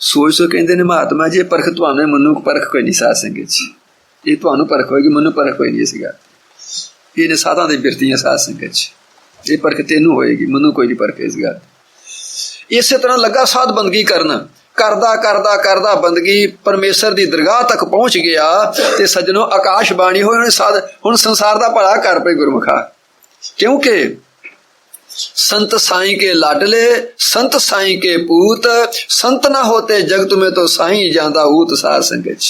ਸੋਚ ਕਹਿੰਦੇ ਨੇ ਮਹਾਤਮਾ ਜੀ, ਇਹ ਪਰਖ ਤੁਹਾਨੂੰ, ਮੈਨੂੰ ਪਰਖ ਕੋਈ ਨਹੀਂ ਸਾਧ ਸੰਗਤ 'ਚ। ਇਹ ਤੁਹਾਨੂੰ ਪਰਖ ਹੋਏਗੀ, ਮੈਨੂੰ ਪਰਖ ਕੋਈ ਨਹੀਂ ਸੀਗਾ। ਇਹਨੇ ਸਾਧਾਂ ਦੀ ਬਿਰਤੀਆਂ ਸਾਧ ਸੰਗਤ 'ਚ। ਇਹ ਪਰਖ ਤੈਨੂੰ ਹੋਏਗੀ, ਮੈਨੂੰ ਕੋਈ ਨਹੀਂ ਪਰਖ ਇਸ ਗੱਲ। ਇਸੇ ਤਰ੍ਹਾਂ ਲੱਗਾ ਸਾਧ ਬੰਦਗੀ ਕਰਨ, ਕਰਦਾ ਕਰਦਾ ਕਰਦਾ ਬੰਦਗੀ ਪਰਮੇਸ਼ਰ ਦੀ ਦਰਗਾਹ ਤੱਕ ਪਹੁੰਚ ਗਿਆ। ਤੇ ਸੱਜਣੋ ਆਕਾਸ਼ ਬਾਣੀ ਹੋਏ ਉਹਨੇ ਸਾਧ, ਹੁਣ ਸੰਸਾਰ ਦਾ ਭਲਾ ਕਰ ਪਈ ਗੁਰਮੁਖਾ। ਕਿਉਂਕਿ संत साईं के लाडले, संत साईं के पूत, संत ना होते जगत में तो साईं जांदा ऊत। साध संगत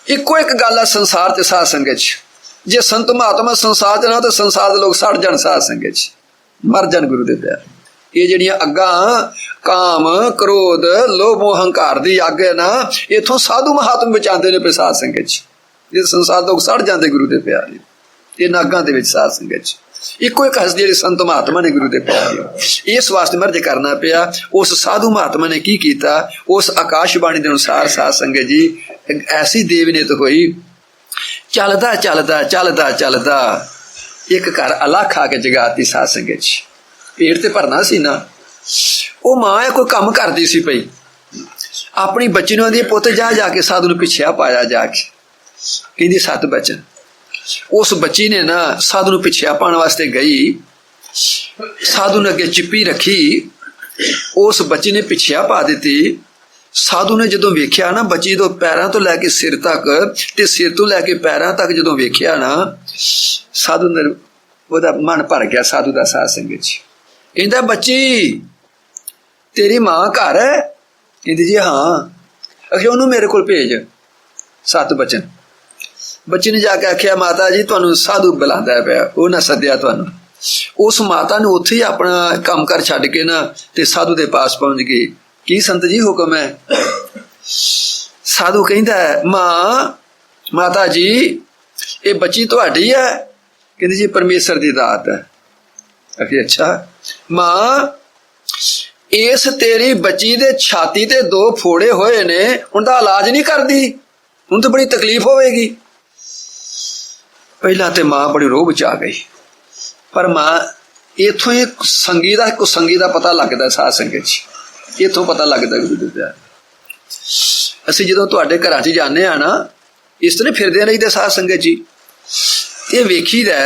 इको एक गल है संसार ते साध संगत। जे संत महात्मा संसार च ना, तो संसार के लोग सड़ जान, साध संगत मर जान गुरु दे प्यार। ये जिहड़ियां अग्गां काम क्रोध लोभ हंकार दी अग है ना, इथों साधु महात्मा बचाते ने साध संगत। ये संसार लोग सड़ जाते गुरु दे प्यार। इन्हां अग्गां दे विच साध संगत इको एक हस ਜਿਹੜੇ संत महात्मा ने गुरु दे प्यारे। इस वास्ते मर्ज करना पिया। उस साधु महात्मा ने की कीता, उस आकाशबाणी के अनुसार साध संगत जी ऐसी देवनीत हुई। चलदा चलदा चलदा चलदा एक घर अलाख आके जगाती साध संगत जी। पेट ते भरना सी ना, वो मां है कोई काम करती सी पई, अपनी बच्ची नूं आंदी पुੱਤ जा जाके साधु नूं पिछिया पाया जाके, कहंदी सत बचन। उस बच्ची ने ना साधु नूं पिछिया पाने वास्ते गई, साधु ने अगे चिप्पी रखी, उस बच्ची ने पिछिया पा दी। साधु ने जदों वेख्या ना बच्ची तो पैरों तो लैके सिर तक ते सिर तो लैके पैरों तक जदों वेख्या ना, साधु ने ओहदा मन भर गया। साधु दा साध संगत जी कहंदा बच्ची तेरी मां घर है? कहंदी जी हाँ। अखे ओनू मेरे कोल भेज। सत बचन। बच्ची ने जाके आख्या माता जी तुहानू साधु बुलांदा पिया, उन्हें सद्या तुहानू। उस माता ने उत्थे ही अपना काम कर छड्ड के ना ते साधु दे पास पहुंच गई। की संत जी हुक्म है? साधु कहंदा मां माता जी ये बच्ची तुहाडी है? कहंदी जी परमेश्वर दी दात है। आखिर अच्छा मां इस तेरी बच्ची दे छाती ते 2 फोड़े होए ने, उनका इलाज नहीं करदी? उन तो बड़ी तकलीफ होगी। पहला तो मां बड़ी रोह च आ गई, पर मां इथों ही संगी का को संगी का पता लगता साध संगत जी, इथों पता लगता गुरु दे प्यार। असीं जदों तुहाडे घरां च जाने आ ना, इस तरह फिरदे रहीदे साध संगत जी, ये वेखीदा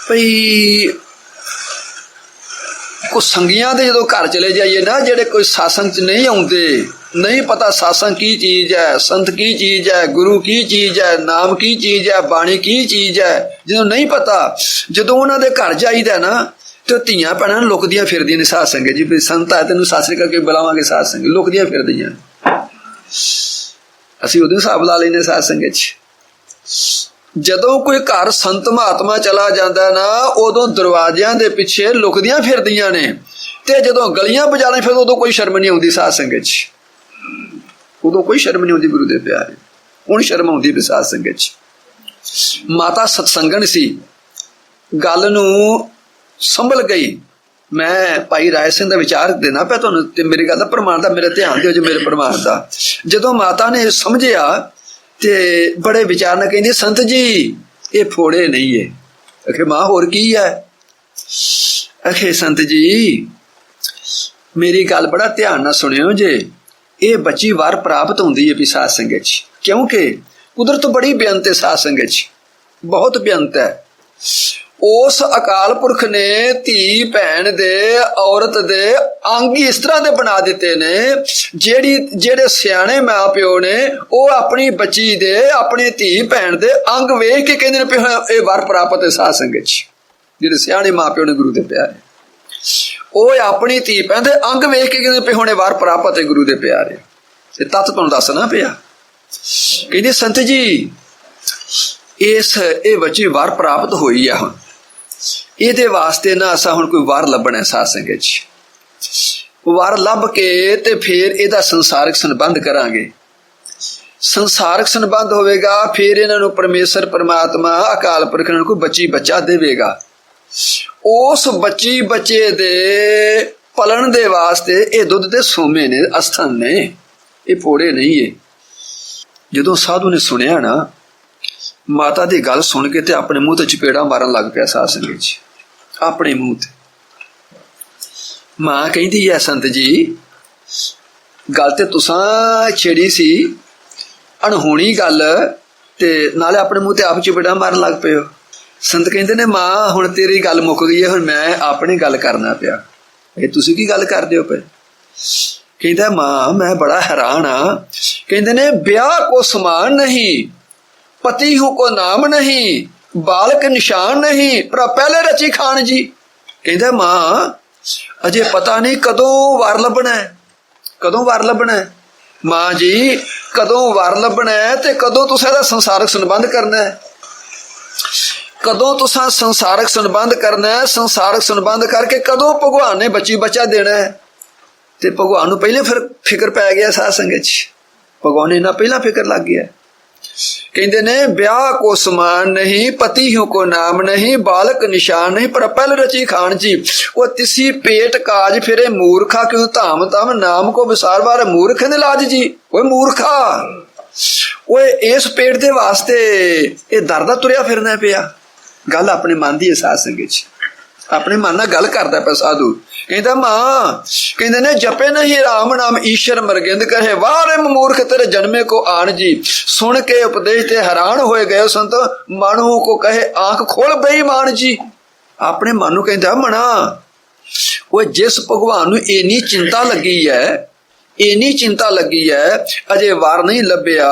भई कुछ संगियां दे जदों घर चले जाइए ना, जेड़े कोई सत्संग च नहीं आउंदे, नहीं पता सत्संग की चीज है, संत की चीज है, गुरु की चीज है, नाम की चीज है, बाणी की चीज है, जो नहीं पता जदों उन्हां दे घर जाईदा ना, तो धीआं भैणां लुकदियां फिरदियां ने साध संगत जी। संत है तेनों सत श्री अकाल करके बुलावांगे, साध संगत लुकदियां फिरदियां। असीं उहदे हिसाब ला लैंदे साध संगत च। जदों कोई घर संत महात्मा चला जाता ना, उदों दरवाजियां दे पिछे लुकदियां फिरदियां ने, ते जदों गलियां बाजारां फिरदे उदों कोई शर्म नहीं आउंदी साध संगत च। उदों कोई शर्म नहीं आउंदी गुरु दे प्यारे, हुण शर्म आउंदी भी साध संगत च। माता सत्संगन सी, गल नूं संभल गई। मैं भाई राय सिंह का विचार देना पिया तुहानूं, ते मेरी गल दा प्रमाण दा मेरे ध्यान दिओ, जो मेरे प्रमाण दा। जदों माता ने समझिया ते बड़े विचार न कहंदी संत जी ये फोड़े नहीं है। आखे मां होर की है? ਅਖੇ ਸੰਤ ਜੀ ਮੇਰੀ ਗੱਲ ਬੜਾ ਧਿਆਨ ਨਾਲ ਸੁਣਿਓ ਜੇ। ਇਹ ਬੱਚੀ ਵਾਰ ਪ੍ਰਾਪਤ ਹੁੰਦੀ ਹੈ ਵੀ ਸਾਧ ਸੰਗਤ 'ਚ, ਕਿਉਂਕਿ ਕੁਦਰਤ ਬੜੀ ਬੇਅੰਤ ਹੈ ਸਾਧ ਸੰਗਤ 'ਚ, ਬਹੁਤ ਬੇਅੰਤ ਹੈ। ਉਸ ਅਕਾਲ ਪੁਰਖ ਨੇ ਧੀ ਭੈਣ ਦੇ ਔਰਤ ਦੇ ਅੰਗ ਇਸ ਤਰ੍ਹਾਂ ਦੇ ਬਣਾ ਦਿੱਤੇ ਨੇ, ਜਿਹੜੇ ਸਿਆਣੇ ਮਾਂ ਪਿਓ ਨੇ ਉਹ ਆਪਣੀ ਬੱਚੀ ਦੇ, ਆਪਣੀ ਧੀ ਭੈਣ ਦੇ ਅੰਗ ਵੇਖ ਕੇ ਕਹਿੰਦੇ ਨੇ ਇਹ ਵਰ ਪ੍ਰਾਪਤ ਹੈ ਸਾਧ ਸੰਗਤ 'ਚ। ਜਿਹੜੇ ਸਿਆਣੇ ਮਾਂ ਪਿਓ ਨੇ ਗੁਰੂ ਦੇ ਪਿਆਰੇ, ਉਹ ਆਪਣੀ ਧੀ ਭੈਣ ਦੇ ਅੰਗ ਵੇਖ ਕੇ ਕਹਿੰਦੇ ਪਏ ਹੁਣੇ ਵਰ ਪ੍ਰਾਪਤ ਹੈ ਗੁਰੂ ਦੇ ਪਿਆਰੇ। ਇਹ ਤੱਤ ਤੁਹਾਨੂੰ ਦੱਸਣਾ ਪਿਆ। ਕਹਿੰਦੇ ਸੰਤ ਜੀ ਇਹ ਬੱਚੀ ਵਰ ਪ੍ਰਾਪਤ ਹੋਈ ਆ, ਹੁਣ ਇਹਦੇ ਵਾਸਤੇ ਨਾ ਅਸਾਂ ਹੁਣ ਕੋਈ ਵਰ ਲੱਭਣਾ ਸਾਧ ਸੰਗਤ 'ਚ। ਵਰ ਲੱਭ ਕੇ ਤੇ ਫਿਰ ਇਹਦਾ ਸੰਸਾਰਿਕ ਸੰਬੰਧ ਕਰਾਂਗੇ। ਸੰਸਾਰਿਕ ਸੰਬੰਧ ਹੋਵੇਗਾ, ਫਿਰ ਇਹਨਾਂ ਨੂੰ ਪਰਮੇਸ਼ਰ ਪਰਮਾਤਮਾ ਅਕਾਲ ਪੁਰਖ ਨੂੰ ਕੋਈ ਬੱਚੀ ਬੱਚਾ ਦੇਵੇਗਾ। ਉਸ ਬੱਚੀ ਬੱਚੇ ਦੇ ਪਲਣ ਦੇ ਵਾਸਤੇ ਇਹ ਦੁੱਧ ਦੇ ਸੋਮੇ ਨੇ, ਅਸਥਨ ਨੇ, ਇਹ ਪੋੜੇ ਨਹੀਂ ਏ। ਜਦੋਂ ਸਾਧੂ ਨੇ ਸੁਣਿਆ ਨਾ ਮਾਤਾ ਦੀ ਗੱਲ ਸੁਣ ਕੇ ਤੇ ਆਪਣੇ ਮੂੰਹ ਤੇ ਚਪੇੜਾ ਮਾਰਨ ਲੱਗ ਪਿਆ ਸਾਧ ਸੰਗਤ 'ਚ, ਆਪਣੇ ਮੂੰਹ ਤੇ। ਮਾਂ ਕਹਿੰਦੀ ਹੈ ਸੰਤ ਜੀ ਗੱਲ ਤੇ ਤੁਸਾਂ ਛੇੜੀ ਸੀ, ਅਣਹੋਣੀ ਗੱਲ, ਤੇ ਨਾਲੇ ਆਪਣੇ ਮੂੰਹ ਤੇ ਆਪ ਚਪੇੜਾ ਮਾਰਨ ਲੱਗ ਪਏ ਹੋ। ਸੰਤ ਕਹਿੰਦੇ ਨੇ ਮਾਂ ਹੁਣ ਤੇਰੀ ਗੱਲ ਮੁੱਕ ਗਈ ਹੈ, ਹੁਣ ਮੈਂ ਆਪਣੀ ਗੱਲ ਕਰਨਾ ਪਿਆ। ਇਹ ਤੁਸੀਂ ਕੀ ਗੱਲ ਕਰਦੇ ਹੋ ਪਏ? ਕਹਿੰਦਾ ਮਾਂ ਮੈਂ ਬੜਾ ਹੈਰਾਨ ਆ। ਕਹਿੰਦੇ ਨੇ ਵਿਆਹ ਕੋ ਸਮਾਨ ਨਹੀਂ, ਪਤੀ ਹੂੰ ਕੋ ਨਾਮ ਨਹੀਂ, ਬਾਲਕ ਨਿਸ਼ਾਨ ਨਹੀਂ, ਪਰ ਪਹਿਲੇ ਰਚੀ ਖਾਨ ਜੀ। ਕਹਿੰਦਾ ਮਾਂ ਅਜੇ ਪਤਾ ਨਹੀਂ ਕਦੋਂ ਵਾਰ ਲੱਭਣਾ ਹੈ, ਕਦੋਂ ਵਾਰ ਲੱਭਣਾ ਹੈ। ਮਾਂ ਜੀ ਕਦੋਂ ਵਾਰ ਲੱਭਣਾ ਹੈ ਤੇ ਕਦੋਂ ਤੁਸੀਂ ਇਹਦਾ ਸੰਸਾਰਕ ਸੰਬੰਧ ਕਰਨਾ ਹੈ, ਕਦੋਂ ਤੁਸੀਂ ਸੰਸਾਰਕ ਸੰਬੰਧ ਕਰਨਾ ਹੈ। ਸੰਸਾਰਕ ਸੰਬੰਧ ਕਰਕੇ ਕਦੋਂ ਭਗਵਾਨ ਨੇ ਬੱਚੀ ਬੱਚਾ ਦੇਣਾ ਹੈ। ਤੇ ਭਗਵਾਨ ਨੂੰ ਪਹਿਲੇ ਫਿਰ ਫਿਕਰ ਪੈ ਗਿਆ ਸਾਧ ਸੰਗਤ 'ਚ, ਭਗਵਾਨ ਨੇ ਨਾ ਪਹਿਲਾਂ ਫਿਕਰ ਲੱਗ ਗਿਆ। ਕਹਿੰਦੇ ਨੇ ਵਿਆਹ ਕੋ ਸਮਾਨ ਨਹੀਂ, ਪਤੀ ਹੂੰ ਕੋ ਨਾਮ ਨਹੀਂ, ਬਾਲਕ ਨਿਸ਼ਾਨ ਨਹੀਂ, ਪਰ ਪਹਿਲ ਰਚੀ ਖਾਨ ਜੀ। ਉਹ ਤਿਸੀ ਪੇਟ ਕਾਜ ਫਿਰੇ ਮੂਰਖਾ, ਕਿਉਂ ਧਾਮ ਧਾਮ ਨਾਮ ਕੋ ਵਿਸਾਰ ਬਾਰ ਮੂਰਖ ਨੇ ਲਾਜ ਜੀ। ਓਏ ਮੂਰਖਾ, ਓਏ ਇਸ ਪੇਟ ਦੇ ਵਾਸਤੇ ਇਹ ਦਰਦਾ ਤੁਰਿਆ ਫਿਰਨਾ ਪਿਆ। ਗੱਲ ਆਪਣੇ ਮਨ ਦੀ ਹੈ ਸਾਧ ਸੰਗਤ 'ਚ, ਆਪਣੇ ਮਨ ਨਾਲ ਗੱਲ ਕਰਦਾ ਪਿਆ ਸਾਧੂ। ਕਹਿੰਦਾ ਮਾਂ ਕਹਿੰਦੇ ਨੇ ਜਪੇ ਨਹੀਂ ਰਾਮ ਨਾਮ ਈਸ਼ਰ ਮਰਗਿੰਦ ਕਹੇ, ਵਾਰੇ ਮੂਰਖ ਤੇਰੇ ਜਨਮੇ ਕੋ ਆਣ ਜੀ। ਸੁਣ ਕੇ ਉਪਦੇਸ਼ ਤੇ ਹੈਰਾਨ ਹੋਏ ਗਏ ਸੰਤ, ਮਨੂ ਕੋ ਕਹੇ ਆਂਖ ਖੋਲ ਬੇਈਮਾਨ ਜੀ। ਆਪਣੇ ਮਨ ਨੂੰ ਕਹਿੰਦਾ ਮਣਾ, ਉਹ ਜਿਸ ਭਗਵਾਨ ਨੂੰ ਇੰਨੀ ਚਿੰਤਾ ਲੱਗੀ ਹੈ, ਇੰਨੀ ਚਿੰਤਾ ਲੱਗੀ ਹੈ, ਅਜੇ ਵਾਰ ਨਹੀਂ ਲੱਭਿਆ,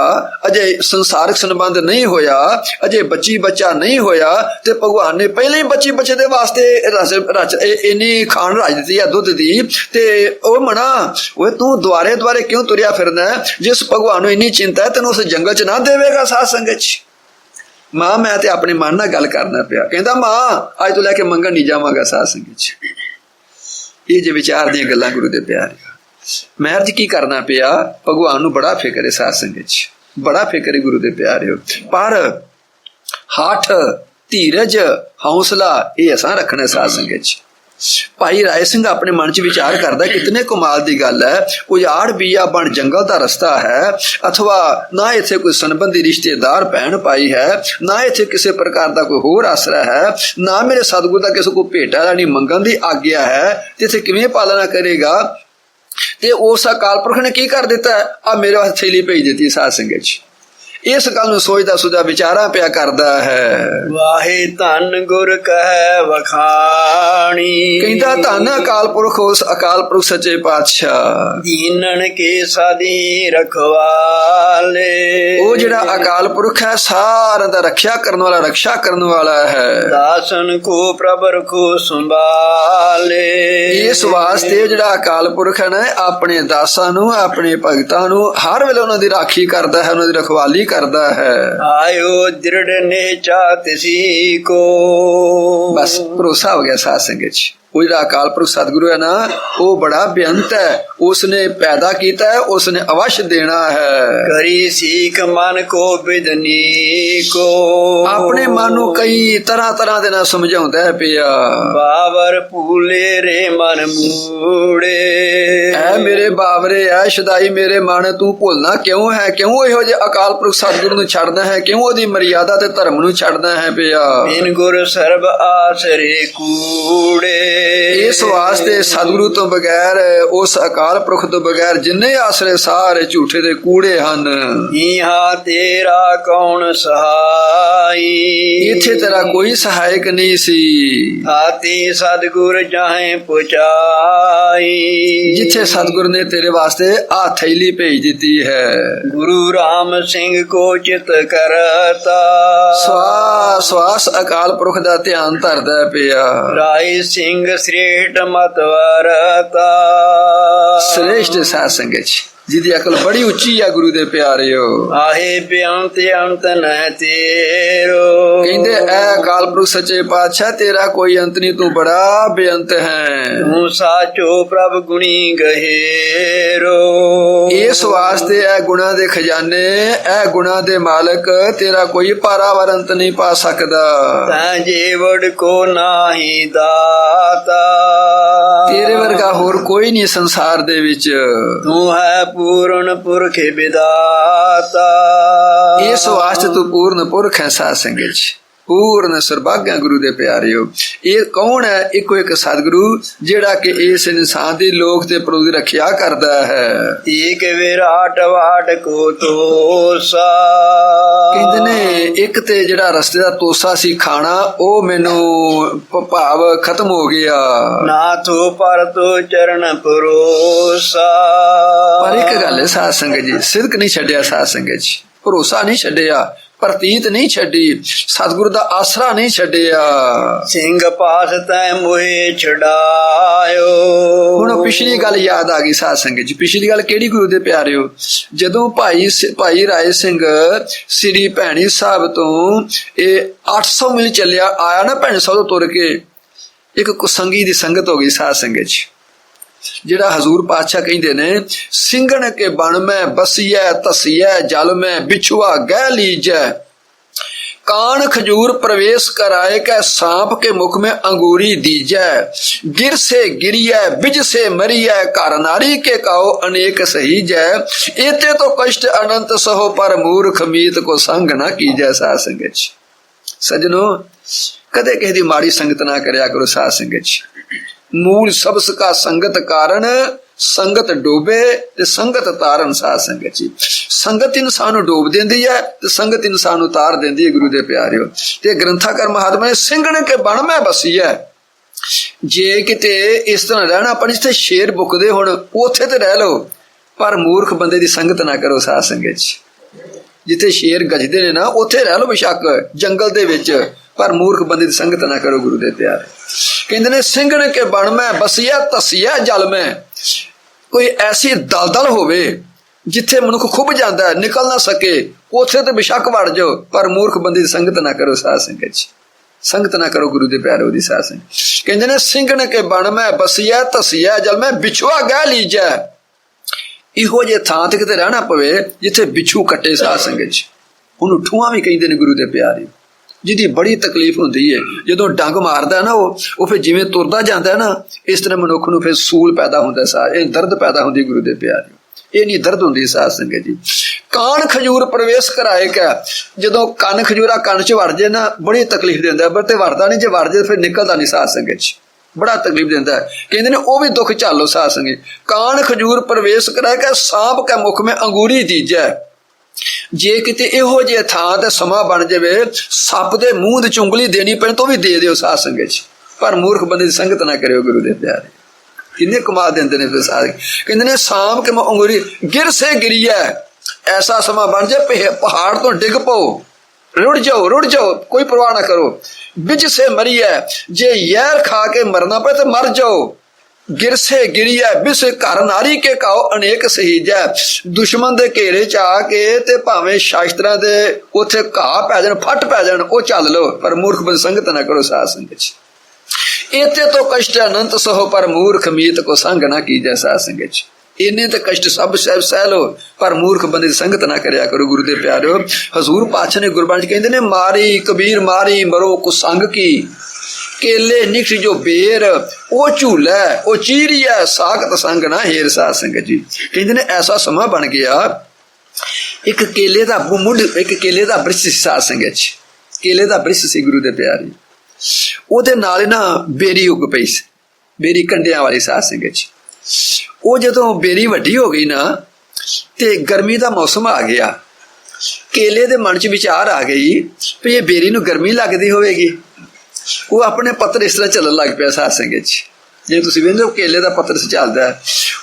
ਅਜੇ ਸੰਸਾਰਿਕ ਸੰਬੰਧ ਨਹੀਂ ਹੋਇਆ, ਅਜੇ ਬੱਚੀ ਬੱਚਾ ਨਹੀਂ ਹੋਇਆ, ਤੇ ਭਗਵਾਨ ਨੇ ਪਹਿਲਾਂ ਹੀ ਬੱਚੀ ਬੱਚੇ ਦੇ ਵਾਸਤੇ ਇੰਨੀ ਖਾਣ ਰਾਜ ਦਿੱਤੀ ਹੈ ਦੁੱਧ ਦੀ। ਤੇ ਉਹ ਮਣਾ ਉਹ ਤੂੰ ਦੁਆਰੇ ਦੁਆਰੇ ਕਿਉਂ ਤੁਰਿਆ ਫਿਰਨਾ? ਜਿਸ ਭਗਵਾਨ ਨੂੰ ਇੰਨੀ ਚਿੰਤਾ ਹੈ ਤੈਨੂੰ ਉਸ ਜੰਗਲ 'ਚ ਨਾ ਦੇਵੇਗਾ ਸਾਧ ਸੰਗਤ 'ਚ। ਮਾਂ ਮੈਂ ਤੇ ਆਪਣੇ ਮਨ ਨਾਲ ਗੱਲ ਕਰਨਾ ਪਿਆ। ਕਹਿੰਦਾ ਮਾਂ ਅੱਜ ਤੋਂ ਲੈ ਕੇ ਮੰਗਣ ਨਹੀਂ ਜਾਵਾਂਗਾ ਸਾਧ ਸੰਗਤ 'ਚ। ਇਹ ਜੇ ਵਿਚਾਰ ਦੀਆਂ ਗੱਲਾਂ ਗੁਰੂ ਦੇ ਪਿਆਰੇ। ਮਹਿਰਜ ਕੀ ਕਰਨਾ ਪਿਆ? ਭਗਵਾਨ ਨੂੰ ਬੜਾ ਫਿਕਰ ਹੈ ਸਾਧ ਸੰਗਤ 'ਚ, ਬੜਾ ਫਿਕਰ ਹੈ ਗੁਰੂ ਦੇ ਪਿਆਰਿਓ। ਪਰ ਹੱਠ, ਧੀਰਜ, ਹੌਸਲਾ ਇਹ ਅਸਾਂ ਰੱਖਣਾ ਸਾਧ ਸੰਗਤ 'ਚ। ਭਾਈ ਰਾਏ ਸਿੰਘ ਆਪਣੇ ਮਨ 'ਚ ਵਿਚਾਰ ਕਰਦਾ ਕਿਤਨੇ ਕਮਾਲ ਦੀ ਗੱਲ ਹੈ। ਉਜਾੜ ਬੀਆ ਬਣ ਜੰਗਲ ਦਾ ਰਸਤਾ ਹੈ, ਅਥਵਾ ਨਾ ਇੱਥੇ ਕੋਈ ਸੰਬੰਧੀ ਰਿਸ਼ਤੇਦਾਰ ਭੈਣ ਭਾਈ ਹੈ, ਨਾ ਇੱਥੇ ਕਿਸੇ ਪ੍ਰਕਾਰ ਦਾ ਕੋਈ ਹੋਰ ਆਸਰਾ ਹੈ, ਨਾ ਮੇਰੇ ਸਤਿਗੁਰ ਦਾ ਕਿਸੇ ਕੋ ਭੇਟਾ ਲੈਣੀ ਮੰਗਣ ਦੀ ਆਗਿਆ ਹੈ, ਤੇ ਇੱਥੇ ਕਿਵੇਂ ਪਾਲਣਾ ਕਰੇਗਾ? ਤੇ ਉਸ ਅਕਾਲ ਪੁਰਖ ਨੇ ਕੀ ਕਰ ਦਿੱਤਾ? ਆ ਮੇਰੇ ਵਾਸਤੇ ਥੈਲੀ ਭੇਜ ਦਿੱਤੀ ਸਾਧ ਸੰਗਤ 'ਚ। ਇਸ ਗੱਲ ਨੂੰ ਸੋਚਦਾ ਸੁਝਦਾ ਵਿਚਾਰਾ ਪਿਆ ਕਰਦਾ ਹੈ। ਵਾਹੇ ਧੰਨ ਗੁਰ ਕਹਿ ਵਖਾਣੀ। ਕਹਿੰਦਾ ਧੰਨ ਅਕਾਲ ਪੁਰਖ, ਉਸ ਅਕਾਲ ਪੁਰਖ ਸੱਚੇ ਪਾਤਸ਼ਾਹ, ਦੀਨਨ ਕੇ ਸਾਦੀ ਰਖਵਾਲੇ। ਉਹ ਜਿਹੜਾ ਅਕਾਲ ਪੁਰਖ ਹੈ ਸਾਰਿਆਂ ਦਾ ਰੱਖਿਆ ਕਰਨ ਵਾਲਾ, ਰਕਸ਼ਾ ਕਰਨ ਵਾਲਾ ਹੈ। ਦਾਸਨ ਕੋ ਪ੍ਰਭ ਰਖੋ ਸੰਭਾਲੇ। ਇਸ ਵਾਸਤੇ ਜਿਹੜਾ ਅਕਾਲ ਪੁਰਖ ਹੈ ਨਾ ਆਪਣੇ ਦਾਸਾਂ ਨੂੰ, ਆਪਣੇ ਭਗਤਾਂ ਨੂੰ ਹਰ ਵੇਲੇ ਉਹਨਾਂ ਦੀ ਰਾਖੀ ਕਰਦਾ ਹੈ, ਉਹਨਾਂ ਦੀ ਰਖਵਾਲੀ ਕਰਦਾ ਹੈ। ਆਇਓ ਦ੍ਰਿੜ ਨੇਚਾ ਤਿਸੀ ਕੋ। ਬਸ ਭਰੋਸਾ ਹੋ ਗਿਆ ਸਾਧ ਸੰਗਤ 'ਚ। ਉਹ ਜਿਹੜਾ ਅਕਾਲ ਪੁਰਖ ਸਤਿਗੁਰੂ ਹੈ ਨਾ ਉਹ ਬੜਾ ਬੇਅੰਤ ਹੈ, ਉਸਨੇ ਪੈਦਾ ਕੀਤਾ ਹੈ, ਉਸਨੇ ਅਵਸ਼ ਦੇਣਾ ਹੈ। ਕਰੀ ਸੀਖ ਮਨ ਕੋ ਬਿਦਨੀ ਕੋ। ਆਪਣੇ ਮਨ ਨੂੰ ਕਈ ਤਰ੍ਹਾਂ ਤਰ੍ਹਾਂ ਦੇ ਨਾਲ ਸਮਝਾਉਂਦਾ ਹੈ ਪਿਆ। ਬਾਵਰ ਭੂਲੇ ਰੇ ਮਨ ਮੂੜੇ। ਐ ਮੇਰੇ ਬਾਵਰੇ, ਐ ਸ਼ਦਾਈ ਮੇਰੇ ਮਨ, ਤੂੰ ਭੁੱਲਣਾ ਕਿਉਂ ਹੈ? ਕਿਉਂ ਇਹੋ ਜਿਹੇ ਅਕਾਲ ਪੁਰਖ ਸਤਿਗੁਰੂ ਨੂੰ ਛੱਡਦਾ ਹੈ? ਕਿਉਂ ਉਹਦੀ ਮਰਿਆਦਾ ਤੇ ਧਰਮ ਨੂੰ ਛੱਡਦਾ ਹੈ ਪਿਆ? ਬਿਨ ਗੁਰ ਸਰਬ ਆਸਰੇ ਕੂੜੇ। ਇਸ ਵਾਸਤੇ ਸਤਿਗੁਰੂ ਤੋਂ ਬਗੈਰ, ਉਸ ਅਕਾਲ ਪੁਰਖ ਤੋਂ ਬਗੈਰ ਜਿੰਨੇ ਆਸਰੇ ਸਾਰੇ ਝੂਠੇ ਦੇ ਕੂੜੇ ਹਨ। ਇਹਾ ਤੇਰਾ ਕੌਣ ਸਹਾਈ, ਇੱਥੇ ਤੇਰਾ ਕੋਈ ਸਹਾਇਕ ਨਹੀਂ ਸੀ। ਆਤੀ ਸਤਿਗੁਰ ਜਾਹੇ ਪੁਚਾਈ, ਜਿੱਥੇ ਸਤਿਗੁਰ ਨੇ ਤੇਰੇ ਵਾਸਤੇ ਆ ਥੈਲੀ ਭੇਜ ਦਿੱਤੀ ਹੈ। ਗੁਰੂ ਰਾਮ ਸਿੰਘ ਕੋ ਚਿਤ ਕਰਤਾ, ਸਵਾਸ ਸਵਾਸ ਅਕਾਲ ਪੁਰਖ ਦਾ ਧਿਆਨ ਧਰਦਾ ਪਿਆ। ਰਾਏ ਸਿੰਘ ਸ੍ਰੇਸ਼ਟ ਮਤਵਰਤਾ, ਸ੍ਰੇਸ਼ਟ ਸਾਧ ਸੰਗਤ ਚ ਜਿਹਦੀ ਅਕਲ ਬੜੀ ਉੱਚੀ ਆ ਗੁਰੂ ਦੇ ਪਿਆਰਿਓ। ਆਹੇ ਬੇਅੰਤ ਅੰਤ ਨਹਿ ਤੇਰੋ, ਕਹਿੰਦੇ ਐ ਅਕਾਲ ਪੁਰਖ ਸੱਚੇ ਪਾਤਸ਼ਾਹ ਤੇਰਾ ਕੋਈ ਅੰਤ ਨਹੀਂ, ਤੂੰ ਬੜਾ ਬੇਅੰਤ ਹੈ। ਤੂੰ ਸਾਚੋ ਪ੍ਰਭ ਗੁਣੀ ਗਹੇਰੋ, ਇਸ ਵਾਸਤੇ ਇਹ ਗੁਣਾ ਦੇ ਖਜ਼ਾਨੇ, ਇਹ ਗੁਣਾ ਦੇ ਮਾਲਕ ਤੇਰਾ ਕੋਈ ਪਾਰਾਵਾਰ ਅੰਤ ਨਹੀਂ ਪਾ ਸਕਦਾ। ਤੈਂ ਜੀਵੜ ਕੋ ਨਾਹੀ ਦਾਤਾ, ਤੇਰੇ ਵਰਗਾ ਹੋਰ ਕੋਈ ਨਹੀਂ ਸੰਸਾਰ ਦੇ ਵਿੱਚ। ਤੂੰ ਹੈ ਪੂਰਨ ਪੁਰਖ ਵਿਦਾਤਾ, ਇਸ ਵਾਸਤੇ ਤੂੰ ਪੂਰਨ ਪੁਰਖ ਹੈ ਸਾਧ ਸੰਗਤ ਚ, ਪੂਰਨ ਸਰਬਾਗਿਆ ਗੁਰੂ ਦੇ ਪਿਆਰਿਓ। ਇਹ ਕੌਣ ਹੈ? ਇੱਕੋ ਇੱਕ ਸਤਿਗੁਰੂ ਜਿਹੜਾ ਕਿ ਇਸ ਇਨਸਾਨ ਦੀ ਲੋਕ ਤੇ ਪ੍ਰਭੂ ਦੀ ਰੱਖਿਆ ਕਰਦਾ ਹੈ। ਏਕ ਵਿਰਾਟ ਵਾਟ ਕੋ ਤੋਸਾ, ਕਹਿੰਦੇ ਨੇ ਇੱਕ ਤੇ ਜਿਹੜਾ ਰਸਤੇ ਦਾ ਤੋਸਾ ਸੀ ਖਾਣਾ, ਉਹ ਮੈਨੂੰ ਭਾਵ ਖਤਮ ਹੋ ਗਿਆ। ਨਾਥੋ ਪਰ ਤੋ ਚਰਨ ਪਰੋਸਾ, ਪਰ ਇੱਕ ਗੱਲ ਹੈ ਸਾਧ ਸੰਗਤ ਜੀ, ਸਿਦਕ ਨਹੀਂ ਛੱਡਿਆ ਸਾਧ ਸੰਗਤ ਜੀ, ਭਰੋਸਾ ਨਹੀਂ ਛੱਡਿਆ, ਪ੍ਰਤੀਤ ਨਹੀਂ ਛੱਡੀ, ਸਤਿਗੁਰੂ ਦਾ ਆਸਰਾ ਨਹੀਂ ਛੱਡਿਆ। ਸਿੰਘ ਪਾਸ ਤੈ ਮੋਹਿ ਛਡਾਇਓ। ਹੁਣ ਪਿਛਲੀ ਗੱਲ ਯਾਦ ਆ ਗਈ ਸਾਧ ਸੰਗਤ ਜੀ। ਪਿਛਲੀ ਗੱਲ ਕਿਹੜੀ ਗੁਰੂ ਦੇ ਪਿਆਰਿਓ? ਜਦੋਂ ਭਾਈ ਰਾਏ ਸਿੰਘ ਸ੍ਰੀ ਭੈਣੀ ਸਾਹਿਬ ਤੋਂ ਇਹ 800 ਮੀਲ ਚੱਲਿਆ ਆਇਆ ਨਾ, ਭੈਣੀ ਸਾਹਿਬ ਤੋਂ ਤੁਰ ਕੇ, ਇੱਕ ਕੁਸੰਗੀ ਦੀ ਸੰਗਤ ਹੋ ਗਈ ਸਾਧ ਸੰਗਤ ਚ। ਜਿਹੜਾ ਹਜ਼ੂਰ ਪਾਤਸ਼ਾਹ ਕਹਿੰਦੇ ਨੇ, ਸਿੰਘਣ ਕੇ ਬਣ ਮੈਂ ਬਸੀਐ ਤਸੀਐ ਜਲ ਮੈਂ ਬਿਛੁਆ ਗਹਿ ਲੀਜੈ, कान खजूर प्रवेश कराए कै सांप के मुख में अंगूरी दीजै, गिर से गिरिय बिज से मरिय घर नारी के काओ अनेक सही जै, एते तो कष्ट अनंत सहो पर मूर्ख मीत को संग न कीजै। साध संगत सजनो कदे किसी दी माड़ी संगत ना करया करो। साध संगत मूल सबस का संगत कारण संगत डोबे ते संगत तारन। साध संगत जी संगत इंसान डोब देंदी है ते संगत इंसान उतार देंदी है। गुरु दे प्यारिओ ते ग्रंथाकार महात्मा ने सिंगण के बण में बसी है। जे किते इस तरह रहना अपन जिथे शेर बुकदे हुण उथे ते रह लो, पर मूर्ख बंदे दी संगत ना करो। साध संगत जिथे शेर गजदे ने ना उथे रह लो बेशक जंगल दे विच, पर मूर्ख बंदे दी संगत ना करो। गुरु दे प्यारे कहंदे ने सिंगण के बण में बसिया तसिया जल में, कोई ऐसी दलदल होवे जिथे मनुख खुब जाता है निकल ना सके, उथे तो बेशक वड़ जाओ, पर मूर्ख बंदे दी संगत ना करो। साध संगत संगत ना करो। गुरु दे प्यारे दी साध संगत कहंदे ने सिंगण के बण में बसिया तसिया जल में बिछुआ गह लीजै, इहो जे थां ते किते रहना पवे जिथे बिछू कट्टे। साध संगत उहनूं ठूआं भी कहिंदे ने। गुरु दे प्यारे जिहदी बड़ी तकलीफ हुंदी है जदों डंग मारदा ना वो फिर जिवें तुरदा जांदा ना, इस तरह मनुख नूं फिर सूल पैदा हुंदा। साह इह दर्द पैदा हुंदी। गुरु दे प्यारे इह नहीं दर्द हुंदी। साध संगत जी कान खजूर प्रवेश कराए क्या, जदों कन खजूरा कन च वड़ जाए ना बड़ी तकलीफ दिंदा, पर ते वड़दा नहीं, जे वड़ जाए फिर निकलदा नहीं। साध संगत बड़ा तकलीफ दिंदा है। कहंदे ने वो भी दुख झालो। साध संगत कान खजूर प्रवेश कराए क्या सांप के मुख में अंगूरी दीजै, जे किते इहो जे थां ते समा बन जावे सप दे मूंह च उंगली देनी पैण तो भी दे दिओ। साध संगत पर मूर्ख बंदे दी संगत ना करियो। गुरु दे प्यारे किन्ने कमा देंदे ने फिर साध कहंदे ने सांप के अंगूरी गिर से गिरिया, ऐसा समा बन जाए पहाड़ तो डिग पो, रुड़ जाओ कोई परवाह ना करो। बिज से मरिया, जे यैर खा के मरना पे तो मर जाओ। गिर से गिरिया बिस घर नारी के काओ अनेक सहीजै, दुश्मन दे घेरे च आके ते भावें शास्त्रां दे उथे घाह पै जाण फट पै जाण ओ चल लो, पर मूर्ख बंद संगत ना करो। साध संगत एते तो कष्ट अनंत सहो पर मूर्ख मीत को संग ना कीजै। साध संगत इन्ने ते कष्ट सब सह लो, पर मूर्ख बंदे दी संगत ना करया करो। गुरु दे प्यारिओ हजूर पातशाह ने गुरबाणी कहंदे ने मारी कबीर मारी मरो कुसंग की, केले निक्ष जो बेर ओ झूला ओ चीरिया साखत संग ना हेर। साध संगत जी कहंदे ने ऐसा समा बन गया, एक केले दा मुंड एक केले दा वृक्ष सी। साध संगत केले दा वृक्ष सी। गुरु दे प्यारे ओदे नाल ना बेरी उग पई सी। ਬੇਰੀ ਕੰਡਿਆਂ ਵਾਲੀ ਸਾਧ ਸੰਗਤ ਜੀ। ਉਹ ਜਦੋਂ ਬੇਰੀ ਵੱਡੀ ਹੋ ਗਈ ਨਾ ਤੇ ਗਰਮੀ ਦਾ ਮੌਸਮ ਆ ਗਿਆ, ਕੇਲੇ ਦੇ ਮਨ 'ਚ ਵਿਚਾਰ ਆ ਗਈ ਵੀ ਇਹ ਬੇਰੀ ਨੂੰ ਗਰਮੀ ਲੱਗਦੀ ਹੋਵੇਗੀ। ਉਹ ਆਪਣੇ ਪੱਤਰ ਇਸ ਤਰ੍ਹਾਂ ਚੱਲਣ ਲੱਗ ਪਿਆ ਸਾਧ ਸੰਗਤ 'ਚ, ਜੇ ਤੁਸੀਂ ਵੇਖਦੇ ਹੋ ਕੇਲੇ ਦਾ ਪੱਤਰ ਚੱਲਦਾ ਹੈ।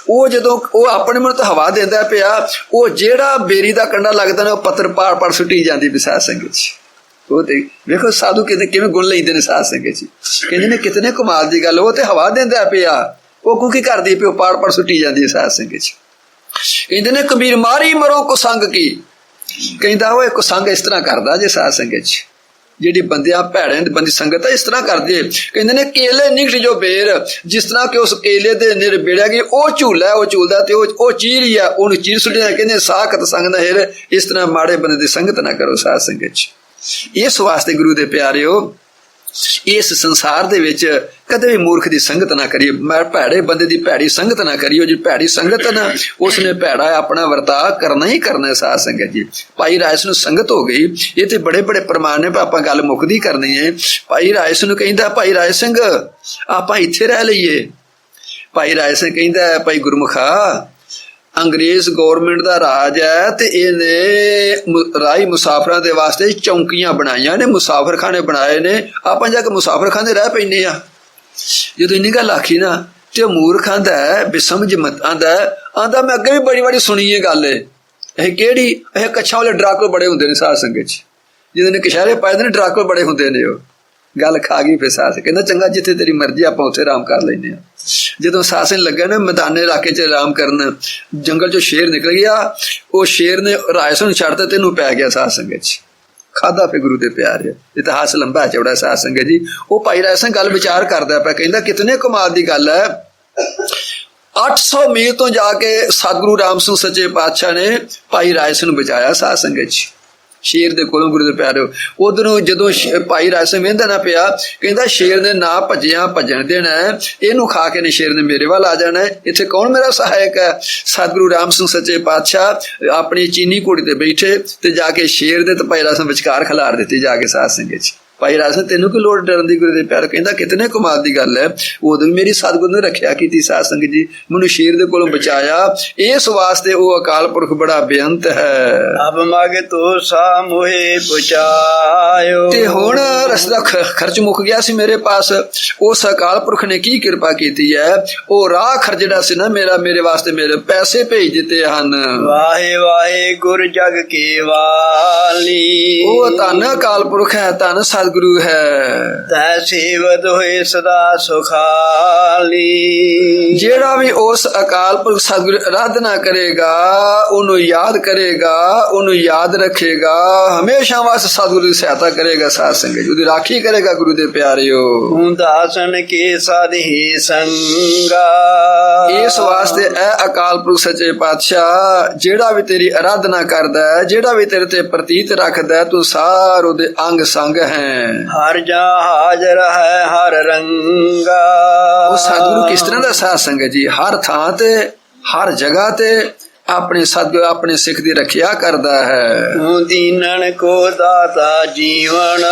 ਉਹ ਜਦੋਂ ਉਹ ਆਪਣੇ ਮਨ ਤੋਂ ਹਵਾ ਦਿੰਦਾ ਪਿਆ, ਉਹ ਜਿਹੜਾ ਬੇਰੀ ਦਾ ਕੰਡਾ ਲੱਗਦਾ ਨਾ ਉਹ ਪੱਤਰ ਪਾੜ ਪਾੜ ਸੁੱਟੀ ਜਾਂਦੀ ਵੀ ਸਾਧ ਸੰਗਤ 'ਚ। ਉਹ ਤੇ ਵੇਖੋ ਸਾਧੂ ਕਿਵੇਂ ਗੁਣ ਲੈਂਦੇ ਨੇ ਸਾਧ ਸੰਗਤ 'ਚ। ਕਹਿੰਦੇ ਨੇ ਕਿਤਨੇ ਕਮਾਲ ਦੀ ਗੱਲ, ਉਹ ਤੇ ਹਵਾ ਦਿੰਦਾ ਪਿਆ, ਉਹ ਕੀ ਕਰਦੀ ਪਈ, ਉਹ ਪਾੜ ਪਾੜ ਸੁੱਟੀ ਜਾਂਦੀ ਹੈ ਸਾਧ ਸੰਗਤ 'ਚ। ਕਹਿੰਦੇ ਨੇ ਕਬੀਰ ਮਾਰੀ ਮਰੋ ਕੁਸੰਗ ਕੀ, ਕਹਿੰਦਾ ਉਹ ਕੁਸੰਗ ਇਸ ਤਰ੍ਹਾਂ ਕਰਦਾ ਜੇ ਸਾਧ ਸੰਗਤ 'ਚ, ਜਿਹੜੀ ਬੰਦਿਆਂ ਭੈੜੇ ਬੰਦੀ ਸੰਗਤ ਹੈ ਇਸ ਤਰ੍ਹਾਂ ਕਰਦੇ। ਕਹਿੰਦੇ ਨੇ ਕੇਲੇ ਨਿਕਟ ਜੋ ਬੇਰ, ਜਿਸ ਤਰ੍ਹਾਂ ਕਿ ਉਸ ਕੇਲੇ ਦੇ ਨਿਰ ਬੇੜਿਆ ਗਈ ਉਹ ਝੂਲਾ, ਉਹ ਝੂਲਦਾ ਤੇ ਉਹ ਚੀਰ ਹੀ ਆ, ਉਹਨੂੰ ਚੀਰ ਸੁੱਟਿਆ। ਕਹਿੰਦੇ ਸਾਖਤ ਸੰਗ ਨਾ ਹਿਰ, ਇਸ ਤਰ੍ਹਾਂ ਮਾੜੇ ਬੰਦੇ ਦੀ ਸੰਗਤ ਨਾ ਕਰੋ ਸਾਧ ਸੰਗਤ 'ਚ। ਇਸ ਵਾਸਤੇ ਗੁਰੂ ਦੇ ਪਿਆਰਿਓ ਇਸ ਸੰਸਾਰ ਦੇ ਵਿੱਚ ਕਦੇ ਵੀ ਮੂਰਖ ਦੀ ਸੰਗਤ ਨਾ ਕਰੀਏ, ਮੈਂ ਭੈੜੇ ਬੰਦੇ ਦੀ ਭੈੜੀ ਸੰਗਤ ਨਾ ਕਰੀਓ। ਜੀ ਭੈੜੀ ਸੰਗਤ ਨਾ ਉਸਨੇ ਭੈੜਾ ਆਪਣਾ ਵਰਤਾਅ ਕਰਨਾ ਹੀ ਕਰਨਾ ਸਾਧ ਸੰਗਤ ਜੀ। ਭਾਈ ਰਾਇਸ ਨੂੰ ਸੰਗਤ ਹੋ ਗਈ, ਇਹ ਤੇ ਬੜੇ ਬੜੇ ਪ੍ਰਮਾਣ ਨੇ, ਆਪਾਂ ਗੱਲ ਮੁੱਕਦੀ ਕਰਨੀ ਹੈ। ਭਾਈ ਰਾਇਸ ਨੂੰ ਕਹਿੰਦਾ ਭਾਈ ਰਾਏ ਸਿੰਘ ਆਪਾਂ ਇੱਥੇ ਰਹਿ ਲਈਏ। ਭਾਈ ਰਾਏ ਸਿੰਘ ਕਹਿੰਦਾ ਭਾਈ ਗੁਰਮੁਖਾ ਅੰਗਰੇਜ਼ ਗੌਰਮੈਂਟ ਦਾ ਰਾਜ ਹੈ ਤੇ ਇਹਨੇ ਰਾਹੀ ਮੁਸਾਫਰਾਂ ਦੇ ਵਾਸਤੇ ਚੌਂਕੀਆਂ ਬਣਾਈਆਂ ਨੇ, ਮੁਸਾਫਰਖਾਨੇ ਬਣਾਏ ਨੇ, ਆਪਾਂ ਜਾ ਕੇ ਮੁਸਾਫਰਖਾਨੇ ਰਹਿ ਪੈਂਦੇ ਆ। ਜਦੋਂ ਇੰਨੀ ਗੱਲ ਆਖੀ ਨਾ ਤੇ ਉਹ ਮੂਰਖ ਆਂਦਾ ਬੇਸਮਝ ਮਤ ਆਂਦਾ ਮੈਂ ਅੱਗੇ ਵੀ ਬੜੀ ਬੜੀ ਸੁਣੀ ਇਹ ਗੱਲ। ਇਹ ਕਿਹੜੀ? ਇਹ ਕੱਛਾਂ ਵਾਲੇ ਡਰਾਕੋ ਬੜੇ ਹੁੰਦੇ ਨੇ ਸਾਧ ਸੰਗਤ 'ਚ, ਜਿਹਦੇ ਨੇ ਕਸ਼ਹਿਰੇ ਪਾਏ ਨੇ ਡਰਾਕੋ ਬੜੇ ਹੁੰਦੇ ਨੇ। ਉਹ ਗੱਲ ਖਾ ਗਈ ਫਿਰ ਸਾਧ ਕਹਿੰਦਾ ਚੰਗਾ ਜਿੱਥੇ ਤੇਰੀ ਮਰਜ਼ੀ ਆਪਾਂ ਉੱਥੇ ਆਰਾਮ ਕਰ ਲੈਂਦੇ ਆ। ਜਦੋਂ ਸਾਧ ਨੂੰ ਲੱਗਾ ਨਾ ਮੈਦਾਨੇ ਇਲਾਕੇ 'ਚ ਆਰਾਮ ਕਰਨ, ਜੰਗਲ 'ਚੋਂ ਸ਼ੇਰ ਨਿਕਲ ਗਿਆ, ਉਹ ਸ਼ੇਰ ਨੇ ਰਾਏ ਸਿੰਘ ਨੂੰ ਛੱਡਤਾ, ਤੈਨੂੰ ਪੈ ਗਿਆ ਸਾਧ ਸੰਗਤ 'ਚ, ਖਾਦਾ ਫਿਰ ਗੁਰੂ ਦੇ ਪਿਆਰ। ਇਤਿਹਾਸ ਲੰਬਾ ਚੌੜਾ ਸਾਧ ਸੰਗਤ ਜੀ। ਉਹ ਭਾਈ ਰਾਏ ਸਿੰਘ ਗੱਲ ਵਿਚਾਰ ਕਰਦਾ ਪਿਆ, ਕਹਿੰਦਾ ਕਿਤਨੇ ਕਮਾਲ ਦੀ ਗੱਲ ਹੈ, 800 ਮੀਲ ਤੋਂ ਜਾ ਕੇ ਸਤਿਗੁਰੂ ਰਾਮ ਸਿੰਘ ਸੱਚੇ ਪਾਤਸ਼ਾਹ ਨੇ ਭਾਈ ਰਾਏ ਸਿੰਘ ਨੂੰ ਬਚਾਇਆ ਸਾਧ ਸੰਗਤ 'ਚ ਸ਼ੇਰ ਦੇ ਕੋਲੋਂ। ਗੁਰੂ ਦੇ ਪਿਆਰਿਓ ਉਧਰੋਂ ਜਦੋਂ ਭਾਈ ਰਾਏ ਸਿੰਘ ਵਹਿੰਦਾ ਨਾ ਪਿਆ, ਕਹਿੰਦਾ ਸ਼ੇਰ ਨੇ ਨਾ ਭੱਜਣ ਦੇਣਾ, ਇਹਨੂੰ ਖਾ ਕੇ ਨੇ ਸ਼ੇਰ ਨੇ ਮੇਰੇ ਵੱਲ ਆ ਜਾਣਾ। ਇੱਥੇ ਕੌਣ ਮੇਰਾ ਸਹਾਇਕ ਹੈ? ਸਤਿਗੁਰੂ ਰਾਮ ਸਿੰਘ ਸੱਚੇ ਪਾਤਸ਼ਾਹ ਆਪਣੀ ਚੀਨੀ ਘੋੜੀ ਤੇ ਬੈਠੇ ਤੇ ਜਾ ਕੇ ਸ਼ੇਰ ਦੇ ਤੇ ਭਾਈ ਰਾਏ ਸਿੰਘ ਵਿਚਕਾਰ ਖਿਲਾਰ ਦਿੱਤੀ ਜਾ ਕੇ ਸਾਧ ਸੰਗਤ 'ਚ। ਭਾਈ ਰਾਏ ਸਿੰਘ ਤੈਨੂੰ ਕੀ ਲੋੜ ਡਰਨ ਦੀ? ਗੁਰੂ ਦੇ ਪਿਆਰ ਕਹਿੰਦਾ ਕਿਤਨੇ ਕਮਾਲ ਦੀ ਗੱਲ ਹੈ, ਉਦੋਂ ਮੇਰੀ ਸਤਿਗੁਰੂ ਨੇ ਰੱਖਿਆ ਕੀਤੀ ਸਾਧ ਸੰਗਤ ਜੀ, ਮੈਨੂੰ ਸ਼ੇਰ ਦੇ ਕੋਲੋਂ ਬਚਾਇਆ। ਇਸ ਵਾਸਤੇ ਉਹ ਅਕਾਲ ਪੁਰਖ ਬੜਾ ਬੇਅੰਤ ਹੈ। ਅਬ ਮਗ ਤੋ ਸਾ ਮੋਹਿ ਪੁਚਾਇਓ, ਤੇ ਹੁਣ ਰਸਤਾ ਖਰਚ ਮੁੱਕ ਗਿਆ ਸੀ ਮੇਰੇ ਪਾਸ। ਉਸ ਅਕਾਲ ਪੁਰਖ ਨੇ ਕੀ ਕਿਰਪਾ ਕੀਤੀ ਹੈ, ਉਹ ਰਾਹ ਖਰਚ ਜਿਹੜਾ ਸੀ ਨਾ ਮੇਰਾ, ਮੇਰੇ ਵਾਸਤੇ ਮੇਰੇ ਪੈਸੇ ਭੇਜ ਦਿੱਤੇ ਹਨ। ਵਾਹੇ ਵਾਹੇ ਗੁਰ ਜਗ ਕੀ ਵਾਲੀ, ਉਹ ਧੰਨ ਅਕਾਲ ਪੁਰਖ ਹੈ, ਧੰਨ ਸਤਿਗੁਰੂ ਹੈ। ਤੈ ਸੇਵਤ ਹੋਏ ਸਦਾ ਸੁਖਾਲੀ, ਜਿਹੜਾ ਵੀ ਉਸ ਅਕਾਲ ਪੁਰਖ ਸਤਿਗੁਰੂ ਆਰਾਧਨਾ ਕਰੇਗਾ, ਉਹਨੂੰ ਯਾਦ ਕਰੇਗਾ, ਉਹਨੂੰ ਯਾਦ ਰੱਖੇਗਾ, ਹਮੇਸ਼ਾ ਵਾਸਤੇ ਸਤਿਗੁਰੂ ਦੀ ਸਹਾਇਤਾ ਕਰੇਗਾ ਸਾਧ ਸੰਗਤ, ਉਹਦੀ ਰਾਖੀ ਕਰੇਗਾ। ਗੁਰੂ ਦੇ ਪਿਆਰਿਓ ਹੂੰ ਦਾਸਨ ਕੇ ਸਾਧੀ ਸੰਗਾ, ਇਸ ਵਾਸਤੇ ਇਹ ਅਕਾਲ ਪੁਰਖ ਸੱਚੇ ਪਾਤਸ਼ਾਹ ਜਿਹੜਾ ਵੀ ਤੇਰੀ ਆਰਾਧਨਾ ਕਰਦਾ ਹੈ, ਜਿਹੜਾ ਵੀ ਤੇਰੇ ਤੇ ਪ੍ਰਤੀਤ ਰੱਖਦਾ, ਤੂੰ ਸਾਰ ਉਹਦੇ ਅੰਗ ਸੰਗ ਹੈ। ਹਰ ਜਾ ਹਾਜ਼ਰ ਹੈ ਹਰ ਰੰਗਾ, ਉਹ ਸਤਿਗੁਰੂ ਕਿਸ ਤਰ੍ਹਾਂ ਦਾ ਸਾਧ ਸੰਗਤ ਜੀ, ਹਰ ਥਾਂ ਤੇ ਹਰ ਜਗ੍ਹਾ ਤੇ ਆਪਣੇ ਸਤਿਗੁਰੂ ਆਪਣੇ ਸਿੱਖ ਦੀ ਰੱਖਿਆ ਕਰਦਾ ਹੈ। ਤੂੰ ਦੀਨਨ ਕੋ ਦਾਤਾ ਜੀਵਨ,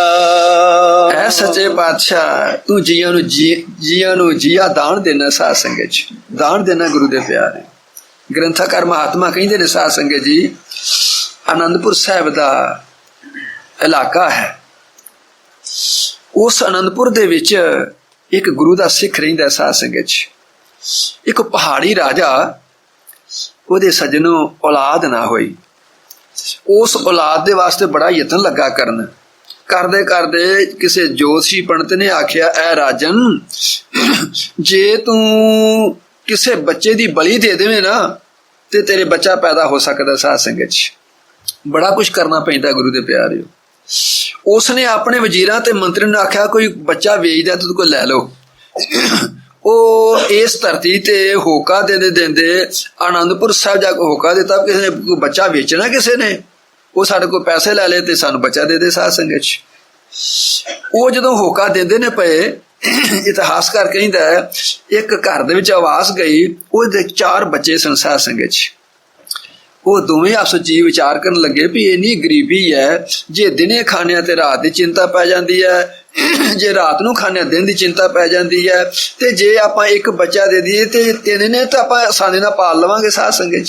ਐ ਸੱਚੇ ਪਾਤਸ਼ਾਹ ਤੂੰ ਜੀਆਂ ਨੂੰ ਜੀਆ ਦਾਨ ਦੇਣਾ ਸਾਧ ਸੰਗਤ ਜੀ, ਦਾਨ ਦੇਣਾ। ਗੁਰੂ ਦੇ ਪਿਆਰੇ ਗ੍ਰੰਥਕਾਰ ਮਹਾਤਮਾ ਕਹਿੰਦੇ ਨੇ ਸਾਧ ਸੰਗਤ ਜੀ, ਆਨੰਦਪੁਰ ਸਾਹਿਬ ਦਾ ਇਲਾਕਾ ਹੈ, ਉਸ ਆਨੰਦਪੁਰ ਦੇ ਵਿੱਚ ਇੱਕ ਗੁਰੂ ਦਾ ਸਿੱਖ ਰਹਿੰਦਾ ਸਾਧ ਸੰਗਤ 'ਚ। ਇੱਕ ਪਹਾੜੀ ਰਾਜਾ, ਉਹਦੇ ਸੱਜਣੋਂ ਔਲਾਦ ਨਾ ਹੋਈ, ਉਸ ਔਲਾਦ ਦੇ ਵਾਸਤੇ ਬੜਾ ਯਤਨ ਲੱਗਾ ਕਰਨ। ਕਰਦੇ ਕਰਦੇ ਕਿਸੇ ਜੋਤਸ਼ੀ ਪੰਡਤ ਨੇ ਆਖਿਆ, ਐ ਰਾਜਨ ਜੇ ਤੂੰ ਕਿਸੇ ਬੱਚੇ ਦੀ ਬਲੀ ਦੇ ਦੇਵੇਂ ਨਾ ਤੇ ਤੇਰੇ ਬੱਚਾ ਪੈਦਾ ਹੋ ਸਕਦਾ। ਸਾਧ ਸੰਗਤ 'ਚ ਬੜਾ ਕੁਝ ਕਰਨਾ ਪੈਂਦਾ ਗੁਰੂ ਦੇ ਪਿਆਰਿਓ। ਉਸਨੇ ਆਪਣੇ ਵਜ਼ੀਰਾਂ ਤੇ ਮੰਤਰੀ ਨੂੰ ਆਖਿਆ, ਕੋਈ ਬੱਚਾ ਵੇਚਦਾ ਤੂੰ ਕੋਈ ਲੈ ਲਓ। ਉਹ ਇਸ ਧਰਤੀ ਤੇ ਹੋਕਾ ਦਿੰਦੇ ਆਨੰਦਪੁਰ ਸਾਹਿਬ ਜਾ ਕੇ ਹੋਕਾ ਦਿੱਤਾ, ਕਿਸੇ ਨੇ ਕੋਈ ਬੱਚਾ ਵੇਚਣਾ ਕਿਸੇ ਨੇ, ਉਹ ਸਾਡੇ ਕੋਲ ਪੈਸੇ ਲੈ ਲਏ ਤੇ ਸਾਨੂੰ ਬੱਚਾ ਦੇ ਦੇ। ਸਾਧ ਸੰਗਤ 'ਚ ਉਹ ਜਦੋਂ ਹੋਕਾ ਦਿੰਦੇ ਨੇ ਪਏ, ਇਤਿਹਾਸਕਾਰ ਕਹਿੰਦਾ ਇੱਕ ਘਰ ਦੇ ਵਿੱਚ ਆਵਾਜ਼ ਗਈ, ਉਹਦੇ 4 ਬੱਚੇ ਸਨ। ਸਾਧ ਸੰਗਤ 'ਚ ਉਹ ਦੋਵੇਂ ਆਪਸ ਵਿੱਚ ਵਿਚਾਰ ਕਰਨ ਲੱਗੇ ਵੀ ਇੰਨੀ ਗਰੀਬੀ ਹੈ, ਜੇ ਦਿਨੇ ਖਾਣਿਆਂ ਤੇ ਰਾਤ ਦੀ ਚਿੰਤਾ ਪੈ ਜਾਂਦੀ ਹੈ, जे रात नूं खाने दिन की चिंता पै जाती है, तो जे आप एक बच्चा दे दिए तो 3 ने तो आप आसानी नाल पाल लवांगे। साध संगत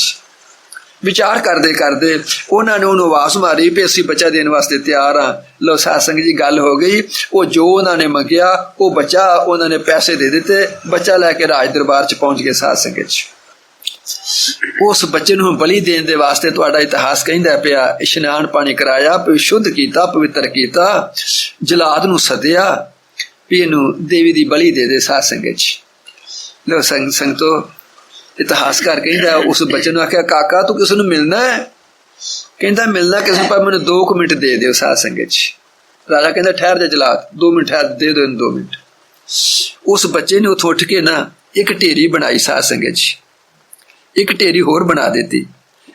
विचार करते करते उन्होंने उन्होंने आवाज मारी भी असीं बच्चा देने वास्ते तैयार हाँ। लो साध संगत जी गल हो गई। वो जो उन्होंने मंगिया वो बच्चा उन्होंने पैसे दे दिते, बच्चा लैके राज दरबार च पहुंच गए। साध संगत उस बच्चे नूं बलि देने दे वास्ते तुहाडा इतिहास कहंदा पिया, इशनान पानी कराया, शुद्ध कीता, पवित्र कीता, जलाद नूं सद्या भी इहनूं देवी दी बलि दे दे। साध संगत लो संगतो इतिहासकार कहंदा उस बच्चे नूं आख्या काका तू किस नूं मिलना है? कहंदा मिलना किस नूं पर मैनूं 2 मिनट दे दिओ। साध संगत राजा कहंदा ठहर जा जलाद, 2 मिनट ठहर दे दो 2 मिनट। उस बच्चे ने उठ के ना एक ढेरी बनाई। साध संगत एक ढेरी होर बना देती,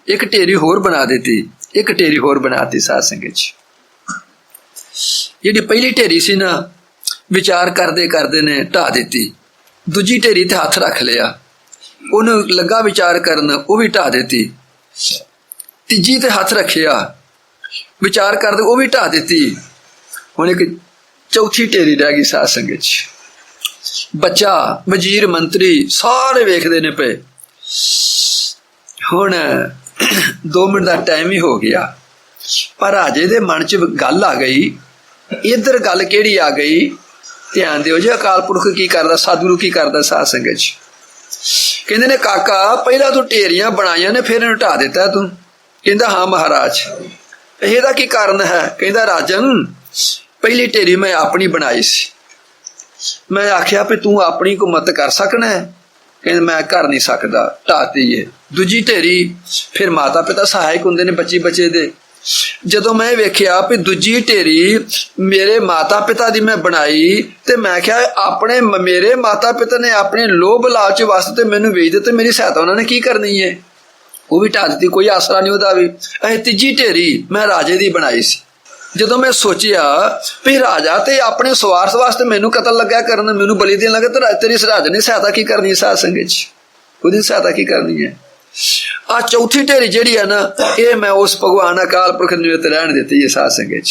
एक ढेरी होर बना देती, एक ढेरी होर बनाती। साध संगत जी पहली ढेरी सी ना विचार करते करते ने ढा दी, दूजी ढेरी ते हाथ रख लिया, उन्हें लगा विचार करन, वो भी ढा दी, तीजी ते हाथ रखिया विचार करते वो भी ढा दी, हुण एक चौथी ढेरी रह गई। साध संगत बच्चा वजीर मंत्री सारे वेखते ने पे। हुण 2 मिनट का टाइम ही हो गया, पर राजे दे मन च गल आ गई। इधर गल केड़ी आ गई? ध्यान दिओ जी, अकाल पुरख की करदा, सतगुरु की करदा। साध संगत कहंदे ने काका पहला तू ढेरियां बनाईयां ने फिर इहनूं ढा दिता तू? कहंदा हाँ महाराज। इहदा की कारण है? कहंदा राजन पहली ढेरी मैं अपनी बनाई सी, मैं आख्या भी तू अपनी को मत कर सकना है, कहंदा मैं कर नहीं सकदा, ढाती है। दूजी ढेरी फिर माता पिता सहायक हुंदे ने बच्चे दे। जदों मैं वेख्या भी दूजी ढेरी मेरे माता पिता दी मैं बनाई ते मैं क्या अपने मेरे माता पिता ने अपने लोभ लालच वास्ते मैनू वेच दिते, मेरी सहायता उन्होंने की करनी है? वो भी ढा दी, कोई आसरा नहीं होता भी। तीजी ढेरी मैं राजे दी बनाई सी। जदों मैं सोचिया भी राजा ते अपने स्वार्थ वास्ते मैनू कतल लग्या करन, मैनू बलि देन लगे, तो तेरी राजा ने सहायता की करनी? साध संगत ओहदी सहायता की करनी है? आ चौथी ढेरी जिहड़ी है ना, ये मैं उस भगवान अकाल पुरख निमित्त रहन दित्ती है। साध संगत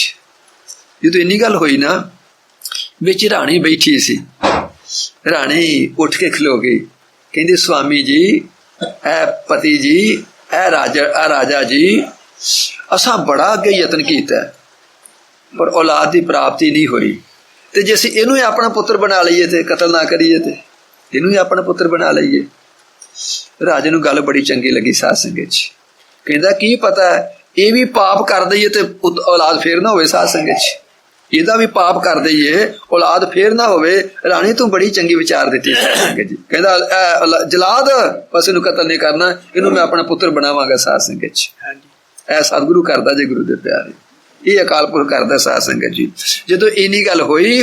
जो इन्नी गल होई ना, विच राणी बैठी सी, राणी उठ के खलो गई, कहंदी स्वामी जी, ऐ पति जी, ऐ राजा जी, असां बड़ा अगे यतन कीता पर औलाद की प्राप्ति नहीं हुई, तो जे असीं इहनूं ही अपना पुत्र बना लईए ते कतल ना करिए ते इहनूं ही अपना पुत्र बना लईए। राजे नूं गल बड़ी चंगी लगी। साध संगत कहंदा की पता ये भी पाप कर दईए ते औलाद फेर ना होवे। साध संगत इहदा भी पाप कर दईए औलाद फेर ना होवे। राणी तू बड़ी चंगी विचार दित्ती। साध संगत जी कहंदा जलाद बस इहनूं कतल नहीं करना, इहनूं मैं अपना पुत्र बनावांगा। साध संगत ऐ सतगुरु करदा जे गुरु दे प्यारे, ये अकाल पुरख करदा। साध संगत जी जदों इन्नी गल होई,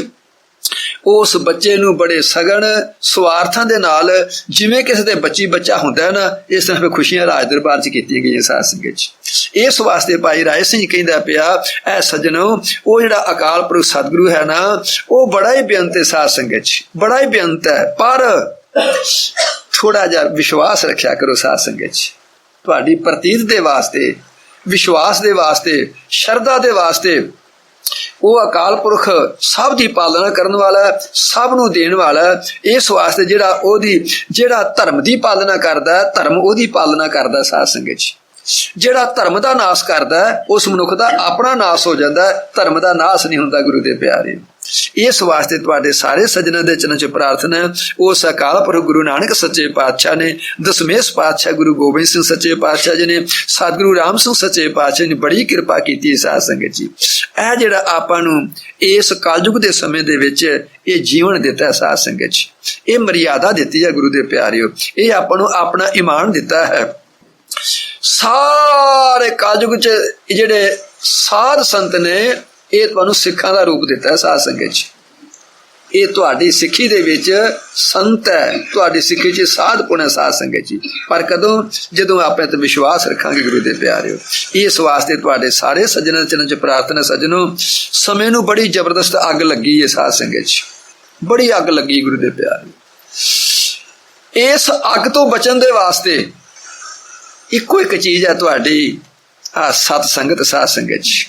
उस बच्चे नूं बड़े सगन स्वार्थां दे नाल जिवें किसी दे बच्चा हुंदा है ना, इस तरह खुशियां राज दरबार च कीतियां गईयां। साध संगत इस वास्ते भाई राय सिंह कहंदा पिया, ऐ सज्जनो वो जिहड़ा अकाल पुरख सतगुरु है ना, वो बड़ा ही बेअंत है। साध संगत बड़ा ही बेअंत है, पर थोड़ा जिहा विश्वास रखिया करो। साध संगत तुहाडी प्रतीत दे वास्ते, विश्वास दे वास्ते, शरधा दे वास्ते वो अकाल पुरख सब की पालना करने वाला, सब नूं देण वाला। इस वास्ते जिहड़ा धर्म की पालना करदा, धर्म ओहदी पालना करदा। साध संगत जिहड़ा धर्म का नाश करदा, उस मनुख का अपना नाश हो जाता, धर्म का नाश नहीं हुंदा। गुरु दे प्यारे इस वास्ते तुहाडे सारे सज्जनां दे चरणों च प्रार्थना, उस अकाल पुरख गुरु नानक सच्चे पातशाह ने, दसमेश पातशाह गुरु गोबिंद सिंह सच्चे पातशाह जी ने, सतगुरु राम सिंह सच्चे पातशाह ने बड़ी कृपा की। साध संगत जी ऐ जिहड़ा आपां नूं इस कलयुग दे समय दे विच ये जीवन दिता है। साध संगत जी ये मर्यादा दित्ती है गुरु दे प्यारिओ, ये आपां नूं अपना ईमान दिता है। सारे कलयुग च जिहड़े साध संत ने, ये तुहानूं सिखां दा रूप दिता है। साध संगत जी ये तुहाडी सिੱਖੀ दे विच संत है, तुहाडी सिੱਖੀ च साध पुण है। साध संगत जी पर कदों जदों अपने ते विश्वास रखांगे गुरु दे प्यारिओ। इस वास्ते तुहाडे सारे सज्जनां चरण च प्रार्थना, सज्जनों समय नूं बड़ी जबरदस्त अग लगी है। साध संगत जी बड़ी अग लगी गुरु दे प्यारिओ। इस अग तो बचन दे वास्ते इको एक चीज है तुहाडी आ सत संगत। साध संगत जी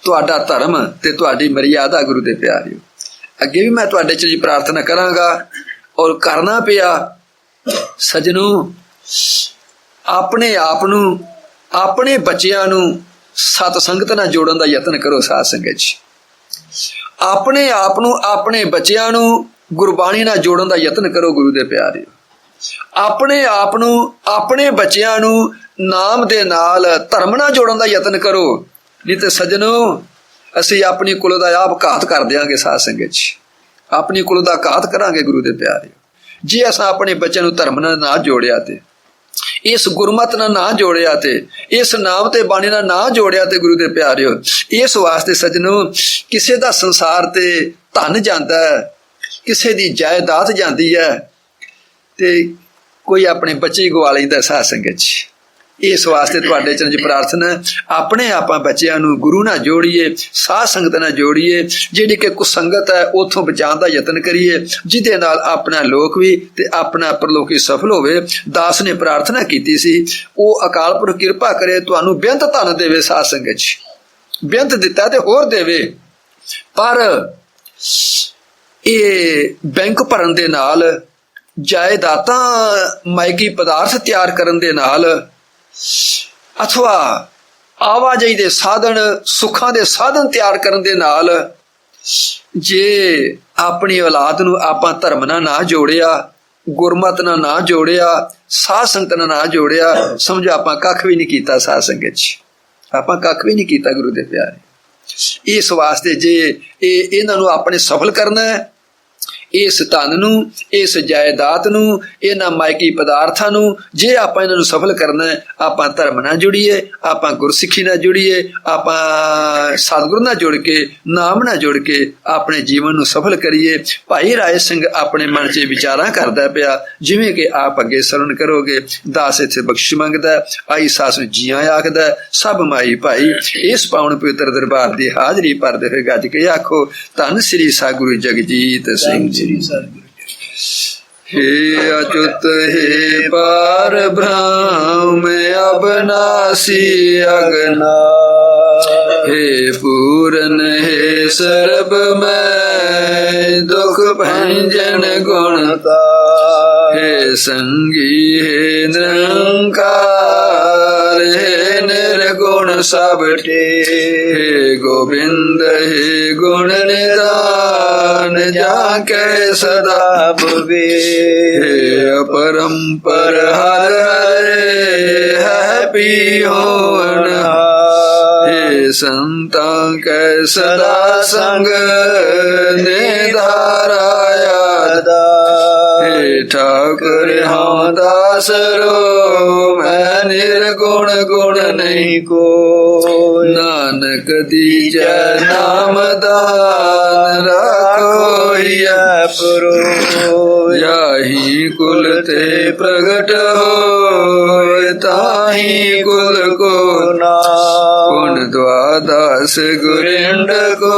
तुहाडा धर्म ते तुहाडी मर्यादा गुरु दे प्यारिओ। ਅੱਗੇ ਵੀ ਮੈਂ ਤੁਹਾਡੇ ਚ ਜੀ ਪ੍ਰਾਰਥਨਾ ਕਰਾਂਗਾ ਔਰ ਕਰਨਾ ਪਿਆ। ਸਜਣੋ, ਆਪਣੇ ਆਪ ਨੂੰ, ਆਪਣੇ ਬੱਚਿਆਂ ਨੂੰ ਸਤ ਸੰਗਤ ਨਾਲ ਜੋੜਨ ਦਾ ਯਤਨ ਕਰੋ। ਸਾਧ ਸੰਗਤ ਜੀ, ਆਪਣੇ ਆਪ ਨੂੰ, ਆਪਣੇ ਬੱਚਿਆਂ ਨੂੰ ਗੁਰਬਾਣੀ ਨਾਲ ਜੋੜਨ ਦਾ ਯਤਨ ਕਰੋ। ਗੁਰੂ ਦੇ ਪਿਆਰਿਓ, ਆਪਣੇ ਆਪ ਨੂੰ, ਆਪਣੇ ਬੱਚਿਆਂ ਨੂੰ ਨਾਮ ਦੇ ਨਾਲ, ਧਰਮ ਨਾਲ ਜੋੜਨ ਦਾ ਯਤਨ ਕਰੋ। ਨਹੀਂ ਤੇ ਸਜਣੋ, ਅਸੀਂ ਆਪਣੀ ਕੁਲ ਦਾ ਆਪ ਘਾਤ ਕਰ ਦਿਆਂਗੇ। ਸਾਧ ਸੰਗਤ ਜੀ, ਆਪਣੀ ਕੁਲ ਦਾ ਘਾਤ ਕਰਾਂਗੇ। ਗੁਰੂ ਦੇ ਪਿਆਰਿਓ, ਜੇ ਅਸਾਂ ਆਪਣੇ ਬੱਚਿਆਂ ਨੂੰ ਧਰਮ ਨਾਲ ਨਾ ਜੋੜਿਆ, ਤੇ ਇਸ ਗੁਰਮਤ ਨਾਲ ਨਾ ਜੋੜਿਆ, ਤੇ ਇਸ ਨਾਮ ਤੇ ਬਾਣੀ ਨਾਲ ਨਾ ਜੋੜਿਆ, ਤੇ ਗੁਰੂ ਦੇ ਪਿਆਰਿਓ, ਇਸ ਵਾਸਤੇ ਸਜਣੋ, ਕਿਸੇ ਦਾ ਸੰਸਾਰ ਤੇ ਧਨ ਜਾਂਦਾ ਹੈ, ਕਿਸੇ ਦੀ ਜਾਇਦਾਦ ਜਾਂਦੀ ਹੈ, ਤੇ ਕੋਈ ਆਪਣੇ ਬੱਚੇ ਗਵਾ ਲੈਂਦਾ। ਸਾਧ ਸੰਗਤ ਜੀ, ਇਸ ਵਾਸਤੇ ਤੁਹਾਡੇ ਚਰਨ ਚ ਪ੍ਰਾਰਥਨਾ, ਆਪਣੇ ਆਪਾਂ ਬੱਚਿਆਂ ਨੂੰ ਗੁਰੂ ਨਾਲ ਜੋੜੀਏ, ਸਾਧ ਸੰਗਤ ਨਾਲ ਜੋੜੀਏ। ਜਿਹੜੀ ਕਿ ਕੁਸੰਗਤ ਹੈ ਉੱਥੋਂ ਬਚਾਉਣ ਦਾ ਯਤਨ ਕਰੀਏ, ਜਿਹਦੇ ਨਾਲ ਆਪਣਾ ਲੋਕ ਵੀ ਤੇ ਆਪਣਾ ਪਰਲੋਕੀ ਸਫਲ ਹੋਵੇ। ਦਾਸ ਨੇ ਪ੍ਰਾਰਥਨਾ ਕੀਤੀ ਸੀ, ਉਹ ਅਕਾਲ ਪੁਰਖ ਕਿਰਪਾ ਕਰੇ, ਤੁਹਾਨੂੰ ਬੇਅੰਤ ਧਨ ਦੇਵੇ। ਸਾਧ ਸੰਗਤ ਜੀ, ਬੇਅੰਤ ਦਿੱਤਾ ਤੇ ਹੋਰ ਦੇਵੇ, ਪਰ ਇਹ ਬੈਂਕ ਭਰਨ ਦੇ ਨਾਲ, ਜਾਇਦਾਦਾਂ ਮਾਇਕੀ ਪਦਾਰਥ ਤਿਆਰ ਕਰਨ ਦੇ ਨਾਲ, ਅਥਵਾ ਆਵਾਜਾਈ ਦੇ ਸਾਧਨ, ਸੁੱਖਾਂ ਦੇ ਸਾਧਨ ਤਿਆਰ ਕਰਨ ਦੇ ਨਾਲ, ਜੇ ਆਪਣੀ ਔਲਾਦ ਨੂੰ ਆਪਾਂ ਧਰਮ ਨਾਲ ਨਾ ਜੋੜਿਆ, ਗੁਰਮਤ ਨਾਲ ਨਾ ਜੋੜਿਆ, ਸਾਧ ਸੰਗਤ ਨਾਲ ਨਾ ਜੋੜਿਆ, ਸਮਝੋ ਆਪਾਂ ਕੱਖ ਵੀ ਨਹੀਂ ਕੀਤਾ। ਸਾਧ ਸੰਗਤ ਜੀ, ਆਪਾਂ ਕੱਖ ਵੀ ਨਹੀਂ ਕੀਤਾ। ਗੁਰੂ ਦੇ ਪਿਆਰੇ, ਇਸ ਵਾਸਤੇ ਜੇ ਇਹਨਾਂ ਨੂੰ ਆਪਣੇ ਸਫਲ ਕਰਨਾ ਹੈ, ਇਸ ਧਨ ਨੂੰ, ਇਸ ਜਾਇਦਾਦ ਨੂੰ, ਇਹਨਾਂ ਮਾਇਕੀ ਪਦਾਰਥਾਂ ਨੂੰ ਜੇ ਆਪਾਂ ਇਹਨਾਂ ਨੂੰ ਸਫਲ ਕਰਨਾ ਹੈ, ਆਪਾਂ ਧਰਮ ਨਾਲ ਜੁੜੀਏ, ਆਪਾਂ ਗੁਰਸਿੱਖੀ ਨਾਲ ਜੁੜੀਏ, ਆਪਾਂ ਸਤਿਗੁਰੂ ਨਾਲ ਜੁੜ ਕੇ, ਨਾਮ ਨਾਲ ਜੁੜ ਕੇ ਆਪਣੇ ਜੀਵਨ ਨੂੰ ਸਫਲ ਕਰੀਏ। ਭਾਈ ਰਾਏ ਸਿੰਘ ਆਪਣੇ ਮਨ 'ਚ ਵਿਚਾਰਾਂ ਕਰਦਾ ਪਿਆ, ਜਿਵੇਂ ਕਿ ਆਪ ਅੱਗੇ ਸਰਵਣ ਕਰੋਗੇ। ਦਾਸ ਇੱਥੇ ਬਖਸ਼ਿਸ਼ ਮੰਗਦਾ, ਆਈ ਸਾਸ ਨੂੰ ਜੀਆਂ ਆਖਦਾ, ਸਭ ਮਾਈ ਭਾਈ ਇਸ ਪਾਵਨ ਪਵਿੱਤਰ ਦਰਬਾਰ ਦੀ ਹਾਜ਼ਰੀ ਭਰਦੇ ਹੋਏ ਗੱਜ ਕੇ ਆਖੋ, ਧੰਨ ਸ੍ਰੀ ਸਤਿਗੁਰੂ ਜਗਜੀਤ ਸਿੰਘ ਜੀ। हे अच्युत हे पार ब्रह्म अबनासी अगना, हे पूरन हे सर्ब में दुख भंजन गुणता, हे संगी हे निरंकार, हे निर्गुण सबटे, हे गोविंद हे गुण निदान, जाके सदा भुवे, हे अपरंपर हर हरे है पियोन, हे संतां के सदा संग निधाराया, हे ठाकुर हाँ दासरो मैं निर्गुण गुण नहीं को, नानक दीजै नाम दान राखो या पुरो, याही कुल ते प्रगट हो ताही कुल को नाम, गुण द्वादश गुरिंड को